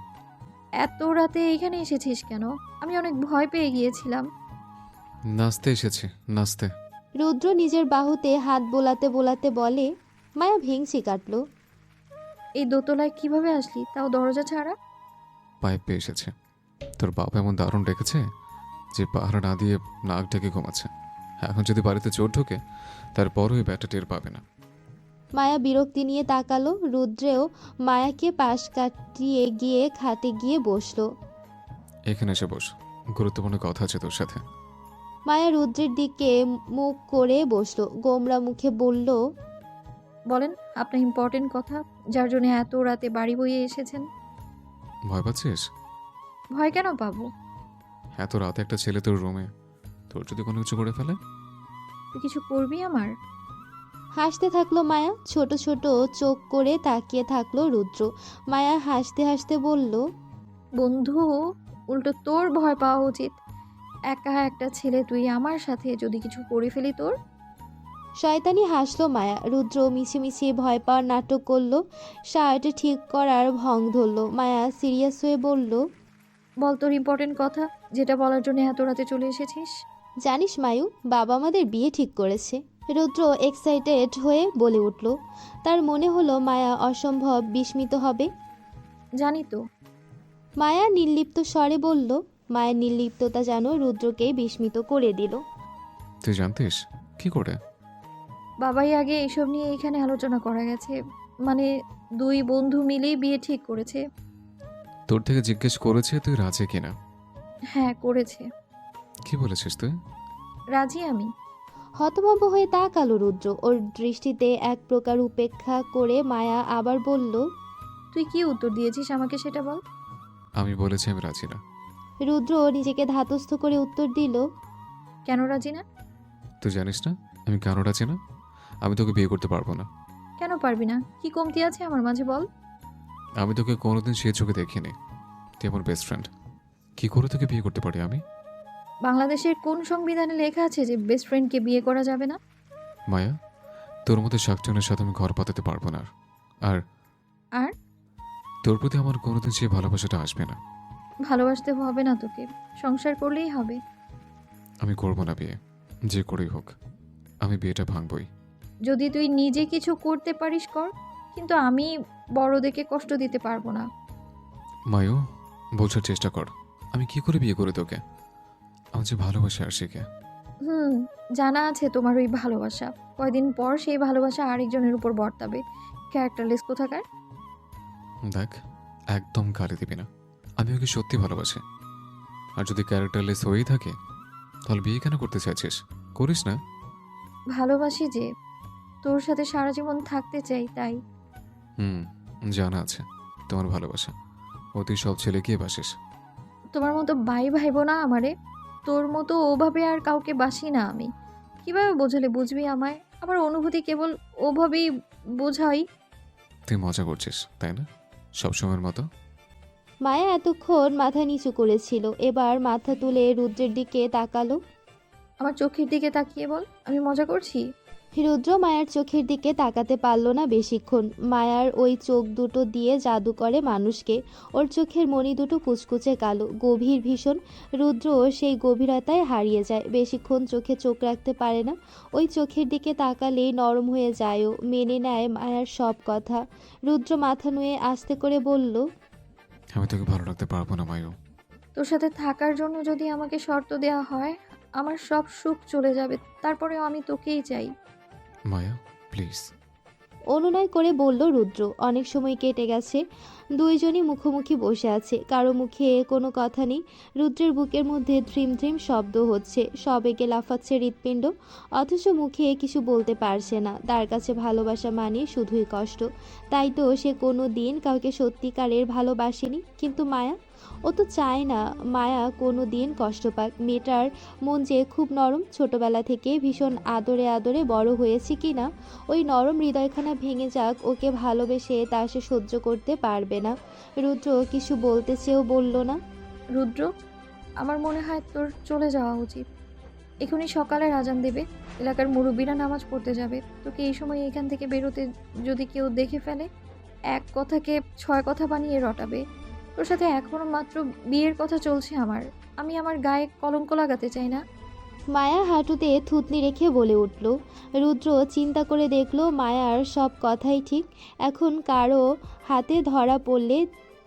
এত রাতে এখানে এসেছিস কেন? আমি অনেক ভয় পেয়ে গিয়েছিলাম। নাচতে এসেছি, নাচতে। রুদ্র নিজের বাহুতে হাত বোলাতে বোলাতে বলে। মায়া ভেংচি কাটল। এই দোতলায় কিভাবে আসলি, তাও দরজা ছাড়া? পাইপ পেয়ে এসেছে। তোর বাবা এমন দারুণ রেখেছে যে পাহারা না দিয়ে নাক ডেকে ঘুমাচ্ছে। এখন যদি বাড়িতে চোর ঢোকে তারপরও ওই ব্যাটা টের পাবে না। মায়া বিরক্তি নিয়ে তাকালো। রুদ্রেও মায়াকে পাশ কাটিয়ে গিয়ে খাটে গিয়ে বসলো। এখানে এসে বস, গুরুত্বপূর্ণ কথা আছে তোর সাথে। মায়া রুদ্রের দিকে মুখ করে বসলো, গোমরা মুখে বলল, বলেন আপনার ইম্পর্টেন্ট কথা, যার জন্য এত রাতে বাড়ি বইয়ে এসেছেন। ভয় পাচ্ছিস? ভয় কেন পাবো? এত রাতে একটা ছেলে তোর রুমে, তোর যদি কোনো কিছু করে ফেলে? তুই কিছু করবি আমার? হাসতে থাকলো মায়া। ছোট ছোট চোখ করে তাকিয়ে থাকলো রুদ্র। মায়া হাসতে হাসতে বলল, বন্ধু, উল্টো তোর ভয় পাওয়া উচিত। একা একটা ছেলে তুই, আমার সাথে যদি কিছু করে ফেলি তোর। শয়তানি হাসলো মায়া। রুদ্র মিছিমিছি ভয় পাওয়ার নাটক করলো, শার্ট ঠিক করার ভং ধরলো। মায়া সিরিয়াস হয়ে বলল, বল তোর ইম্পর্টেন্ট কথা, যেটা বলার জন্য এত রাতে চলে এসেছিস। জানিস মায়ু, বাবা আমাদের বিয়ে ঠিক করেছে। রুদ্র এক্সাইটেড হয়ে বলে উঠল। তার মনে হলো মায়া অসম্ভব বিস্মিত হবে। জানি তো। মায়া নির্লিপ্ত স্বরে বলল। মায়ের নির্লিপ্ততা যেন রুদ্রকে বিস্মিত করে দিল। তুই জানতিস? কি করে? বাবাই আগে এসব নিয়ে এখানে আলোচনা করা গেছে, মানে দুই বন্ধু মিলেই বিয়ে ঠিক করেছে। তোর থেকে জিজ্ঞেস করেছে তুই রাজি কিনা? হ্যাঁ করেছে। কি বলেছিস তুই? রাজি আমি। হতভম্ব হয়ে তাকালো রুদ্র। ওর দৃষ্টিতে এক প্রকার উপেক্ষা করে মায়া আবার বলল, তুই কি উত্তর দিয়েছিস আমাকে সেটা বল। আমি বলেছি আমি রাজি না। রুদ্র নিজেকে ধাতস্থ করে উত্তর দিল, কেন রাজি না? তুই জানিস না আমি কেন রাজি না? আমি তোকে বিয়ে করতে পারবো না। কেন পারবি না? কি কমতি আছে আমার মাঝে বল। আমি তোকে কোনোদিন সে চোখে দেখিনি। তুই আমার বেস্ট ফ্রেন্ড, কি করে তোকে বিয়ে করতে পারি আমি? বাংলাদেশের কোন সংবিধানে লেখা আছে যে বেস্ট ফ্রেন্ডকে বিয়ে করা যাবে না? মায়া, তোর মতো শাকচুনের সাথে আমি ঘর পাতাতে পারবো না। আর আর তোর প্রতি আমার কোনোদিন সেই ভালোবাসাটা আসবে না। ভালোবাসতে হবে না তোকে, সংসার করলেই হবে। আমি করবো না বিয়ে, যে করেই হোক আমি বিয়েটা ভাঙবই। যদি তুই নিজে কিছু করতে পারিস কর, কিন্তু আমি বড়দেরকে কষ্ট দিতে পারবো না। মায়ু, বোঝার চেষ্টা কর, আমি কি করে বিয়ে করে তোকে? আমি যে ভালোবাসি আর শিখে। জানা আছে তোমার ওই ভালোবাসা, কয়দিন পর সেই ভালোবাসা আরেকজনের উপর বর্তাবে। ক্যারেক্টারলেস কোথাকার। দেখ, একদম গালি দিবি না, আমি ওকে সত্যি ভালোবাসি। আর যদি ক্যারেক্টারলেস হয়েই থাকে তাহলে বিয়ে কেন করতে চাইছিস? করিস না। ভালোবাসি যে, তোর সাথে সারা জীবন থাকতে চাই তাই। জানা আছে তোমার ভালোবাসা, অতি সব ছেলেকে বাসিস। তোমার মতো ভাই ভাইবো না আমারে, তোর মতো ওভাবে আর কাউকে বাসি না আমি। কিভাবে বোঝালে বুঝবি আমায়? আমার অনুভূতি কেবল ওভাবেই বোঝাই। তুই মজা করছিস তাই না, সবসময়ের মতো? মায়া এতক্ষণ মাথা নিচু করেছিল, এবার মাথা তুলে রুদ্রের দিকে তাকালো। আমার চোখের দিকে তাকিয়ে বল, আমি মজা করছি? রুদ্র মায়ার চোখের দিকে তাকাতে পারল না বেশিক্ষণ। মায়ার ওই চোখ দুটো দিয়ে জাদু করে মানুষকে। ওর চোখের মণি দুটো কুচকুচে কালো, গভীর ভীষণ। রুদ্র সেই গভীরতায় হারিয়ে যায়, বেশিক্ষণ চোখে চোখ রাখতে পারে না। ওই চোখের দিকে তাকালেই নরম হয়ে যায়ও, মেনে নেয় মায়ার সব কথা। রুদ্র মাথা নুয়ে আস্তে করে বলল, আমি তোকে ভালো রাখতে পারবো না মায়ু। তোর সাথে থাকার জন্য যদি আমাকে শর্ত দেওয়া হয়, আমার সব সুখ চলে যাবে, তারপরেও আমি তোকেই চাই। মায়া প্লিজ। অনুনয় করে বলল রুদ্র। অনেক সময় কেটে গেছে, দুইজনই মুখোমুখি বসে আছে, কারো মুখে কোনো কথা নেই। রুদ্রের বুকের মধ্যে থ্রিম থ্রিম শব্দ হচ্ছে, সবেগে লাফাচ্ছে হৃৎপিণ্ড, অথচ মুখে কিছু বলতে পারছে না। তার কাছে ভালোবাসা মানে শুধুই কষ্ট, তাই তো সে কোনো দিন কাউকে সত্যিকারের ভালোবাসেনি। কিন্তু মায়া, ও তো চায় না মায়া কোনো দিন কষ্ট পাক। মেয়েটার মন যে খুব নরম, ছোটবেলা থেকে ভীষণ আদরে আদরে বড় হয়েছে কি না, ওই নরম হৃদয়খানা ভেঙে যাক, ওকে ভালোবেসে তা সে সহ্য করতে পারবে না। রুদ্র কিছু বলতে চেয়েও বলল না। রুদ্র, আমার মনে হয় তোর চলে যাওয়া উচিত। এখনই সকালের আজান দেবে, এলাকার মুরব্বীরা নামাজ পড়তে যাবে। তোকে এই সময় এখান থেকে বেরোতে যদি কেউ দেখে ফেলে, এক কথাকে 6 কথা বানিয়ে রটাবে। তোর সাথে এখনো মাত্র বিয়ের কথা চলছে আমার, আমি আমার গায়ে কলঙ্ক লাগাতে চাই না। মায়া হাঁটুতে থুতনি রেখে বলে উঠল। রুদ্র চিন্তা করে দেখল মায়ার সব কথাই ঠিক। এখন কারো হাতে ধরা পড়লে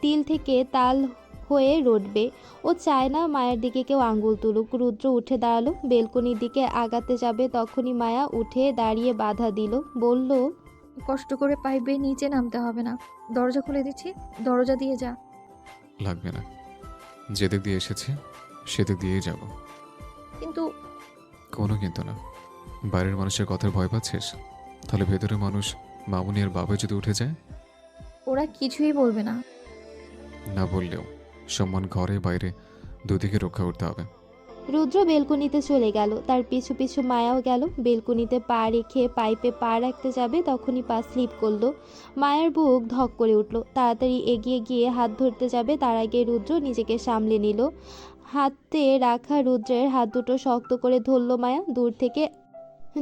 তিল থেকে তাল হয়ে রটবে। ও চায় না মায়ের দিকে কেউ আঙ্গুল তুলুক। রুদ্র উঠে দাঁড়ালো, বেলকনির দিকে আগাতে যাবে, তখনই মায়া উঠে দাঁড়িয়ে বাধা দিল, বলল, কষ্ট করে পাইপ বেয়ে নিচে নামতে হবে না, দরজা খুলে দিচ্ছি, দরজা দিয়ে যা। লাগবে না, যেদিক দিয়ে এসেছি সেদিক দিয়েই যাব। কিন্তু কোনো কিন্তু না। বাইরের মানুষের কথার ভয় পাচ্ছিস? তাহলে ভেতরের মানুষ মামুনি আর বাবা যদি উঠে যায়? ওরা কিছুই বলবে না। না বললেও সম্মান ঘরে বাইরে দুদিকে রক্ষা করতে হবে। রুদ্র বেলকনিতে চলে গেল, তার পিছু পিছু মায়াও গেল। বেলকনিতে পা রেখে পাইপে পা রাখতে যাবে, তখনই পা স্লিপ করলো। মায়ার বুক ধক করে উঠল, তাড়াতাড়ি এগিয়ে গিয়ে হাত ধরতে যাবে, তার আগে রুদ্র নিজেকে সামলে নিল। হাতে রাখা রুদ্রের হাত দুটো শক্ত করে ধরল মায়া।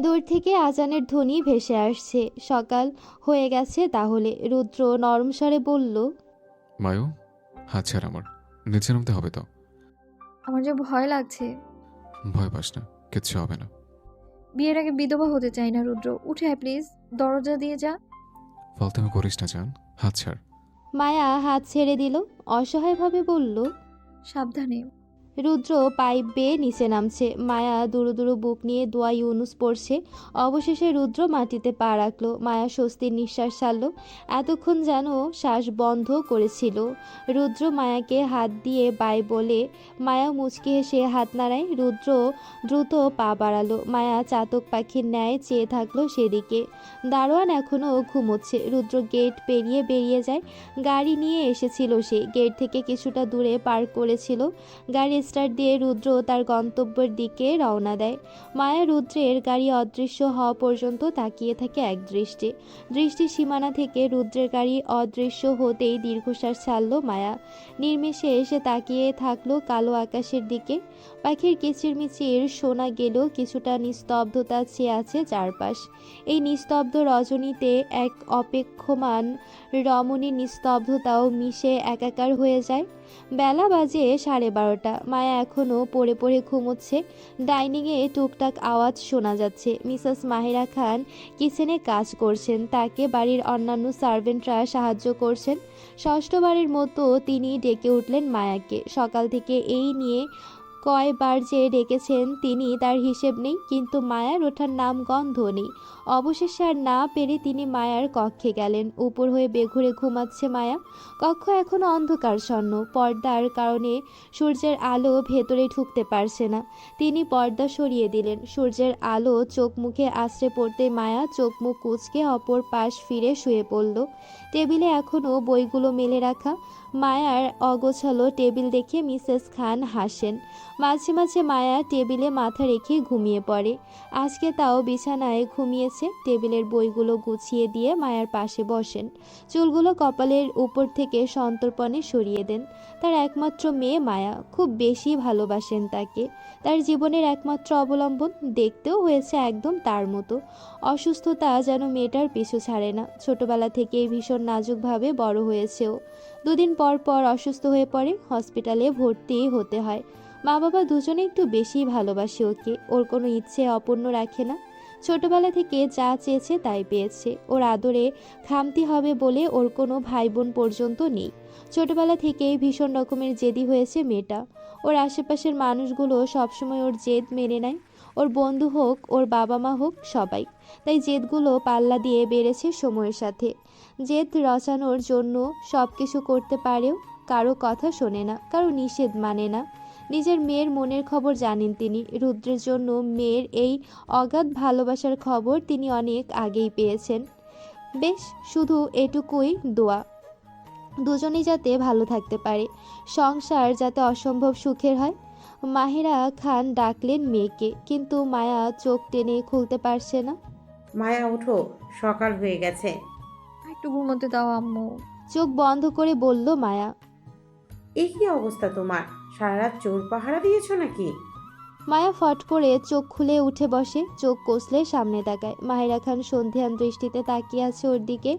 দূর থেকে আজানের ধ্বনি ভেসে আসছে। সকাল হয়ে গেছে তাহলে। রুদ্র নরম স্বরে বলল, মায়ু হাত ছাড় আমার, নিচে নামতে হবে তো। আমার যে ভয় লাগছে। ভয় পাস না, কিচ্ছু হবে না। বিয়ের আগে বিধবা হতে চাই না রুদ্র, উঠে আয় প্লিজ, দরজা দিয়ে যা। ফালতুমি করিস না জান, হাত ছাড়। মায়া হাত ছেড়ে দিল, অসহায়ভাবে বলল, সাবধানে। রুদ্র পাইপ বেয়ে নিচে নামছে। মায়া দুরু দুরু বুক নিয়ে দোয়া ইউনুস পড়ছে। অবশেষে রুদ্র মাটিতে পা রাখলো। মায়া স্বস্তির নিঃশ্বাস ছাড়ল, এতক্ষণ যেন শ্বাস বন্ধ করেছিল। রুদ্র মায়াকে হাত দিয়ে বাই বলে মায়া মুচকি হেসে হাত নাড়ায়। রুদ্র দ্রুত পা বাড়ালো। মায়া চাতক পাখির ন্যায় চেয়ে থাকলো সেদিকে। দারোয়ান এখনও ঘুমোচ্ছে। রুদ্র গেট পেরিয়ে বেরিয়ে যায়। গাড়ি নিয়ে এসেছিল সে, গেট থেকে কিছুটা দূরে পার্ক করেছিল। গাড়ি স্টার্ট দিয়ে রুদ্র তার গন্তব্যের দিকে রওনা দেয়। মায়া রুদ্রের গাড়ি অদৃশ্য হওয়া পর্যন্ত তাকিয়ে থাকে এক দৃষ্টি। দৃষ্টির সীমানা থেকে রুদ্রের গাড়ি অদৃশ্য হতেই দীর্ঘশ্বাস ছাড়ল মায়া। নির্মেষে এসে তাকিয়ে থাকলো কালো আকাশের দিকে। পাখির কিচিরমিচির শোনা গেলেও কিছুটা নিস্তব্ধতা চেয়ে আছে চারপাশ। এই নিস্তব্ধ রজনীতে এক অপেক্ষমান রমণীর নিস্তব্ধতাও মিশে একাকার হয়ে যায়। বেলা বাজে 12:30। মায়া এখনও পড়ে পড়ে ঘুমোচ্ছে। ডাইনিংয়ে টুকটাক আওয়াজ শোনা যাচ্ছে। মিসেস মাহিরা খান কিচেনে কাজ করছেন, তাকে বাড়ির অন্যান্য সার্ভেন্টরা সাহায্য করছেন। ষষ্ঠবারের মতো তিনি ডেকে উঠলেন মায়াকে। সকাল থেকে এই নিয়ে কয়বার যে ডেকেছেন তিনি তার হিসেব নেই, কিন্তু মায়ার ওঠার নাম গন্ধ নেই। অবশেষে আর না পেরে তিনি মায়ার কক্ষে গেলেন। উপর হয়ে বেঘুরে ঘুমাচ্ছে মায়া। কক্ষ এখনো অন্ধকারচ্ছন্ন। পর্দার কারণে সূর্যের আলো ভেতরে ঢুকতে পারছে না। তিনি পর্দা সরিয়ে দিলেন। সূর্যের আলো চোখ মুখে আছড়ে পড়তে মায়া চোখ মুখ কুঁচকে অপর পাশ ফিরে শুয়ে পড়ল। টেবিলে এখনো বইগুলো মেলে রাখা। মায়ার অগোছালো টেবিল দেখে মিসেস খান হাসেন। মাঝে মাঝে মায়া টেবিলে মাথা রেখে ঘুমিয়ে পড়ে। আজকে তাও বিছানায় ঘুমিয়েছে। টেবিলের বইগুলো গুছিয়ে দিয়ে মায়ার পাশে বসেন। চুলগুলো কপালের উপর থেকে সন্তর্পণে সরিয়ে দেন। তার একমাত্র মেয়ে মায়া, খুব বেশি ভালোবাসেন তাকে। তার জীবনের একমাত্র অবলম্বন, দেখতেও হয়েছে একদম তার মতো। অসুস্থতা যেন মেয়েটার পিছু ছাড়ে না। ছোটবেলা থেকেই ভীষণ নাজুকভাবে বড় হয়েছেও। দুদিন পর পর অসুস্থ হয়ে পড়ে, হসপিটালে ভর্তি হতে হয়। মা বাবা দুজনে একটু বেশি ভালোবাসে ওকে। ওর কোনো ইচ্ছে অপূর্ণ রাখে না। ছোটবেলা থেকে যা চেয়েছে তাই পেয়েছে। ওর আদরে খামতি হবে বলে ওর কোনো ভাই বোন পর্যন্ত নেই। ছোটবেলা থেকেই ভীষণ রকমের জেদি হয়েছে মেয়েটা। ওর আশেপাশের মানুষগুলো সবসময় ওর জেদ মেনে নেয়। ওর বন্ধু হোক, ওর বাবা মা হোক, সবাই। তাই জেদগুলো পাল্লা দিয়ে বেড়েছে সময়ের সাথে। জেদ রচানোর জন্য সব কিছু করতে পারেও কারো কথা শোনে না, কারো নিষেধ মানে না। নিজের মেয়ের মনের খবর জানেন তিনি। রুদ্রের জন্য মেয়ের এই অগাধ ভালোবাসার খবর তিনি অনেক আগেই পেয়েছেন। বেশ, শুধু এটুকুই দোয়া, দুজনেই যাতে ভালো থাকতে পারে, সংসার যাতে অসম্ভব সুখের হয়। মাহিরা খান ডাকলেন মেয়েকে, কিন্তু মায়া চোখ টেনে খুলতে পারছে না। মায়া ওঠো, সকাল হয়ে গেছে। একটু ঘুমোতে দাও আম্মু। চোখ বন্ধ করে বলল মায়া। এ কি অবস্থা তোমার? সারা রাত চোর পাহারা দিয়েছো নাকি? মায়া ফট করে চোখ খুলে উঠে বসে, চোখ কষলে সামনে তাকায়। মাহিরা খান সন্ধিয়ান দৃষ্টিতে তাকিয়ে আছে ওর দিকে।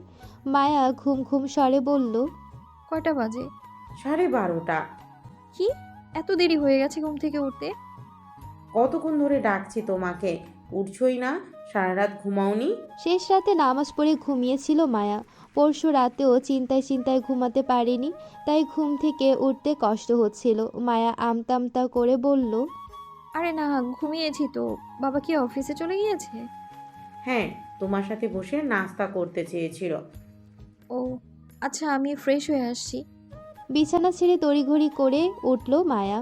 মায়া ঘুম ঘুম স্বরে বলল, কয়টা বাজে? 12:30। কি এত দেরি হয়ে গেছে ঘুম থেকে উঠতে? কতক্ষণ ধরে ডাকছি তোমাকে, উঠছই না। সারা রাত ঘুমাওনি? শেষ রাতে নামাজ পড়ে ঘুমিয়েছিল মায়া। পরশু রাতেও চিন্তায় চিন্তায় ঘুমাতে পারেনি, তাই ঘুম থেকে উঠতে কষ্ট হচ্ছিল। মায়া আমতামতা করে বলল, আরে না, ঘুমিয়েছি তো। বাবা কি অফিসে চলে গিয়েছে? হ্যাঁ, তোমার সাথে বসে নাস্তা করতে চেয়েছিল। ও আচ্ছা, আমি ফ্রেশ হয়ে আসছি। বিছানা ছেড়ে তড়িঘড়ি করে উঠল মায়া।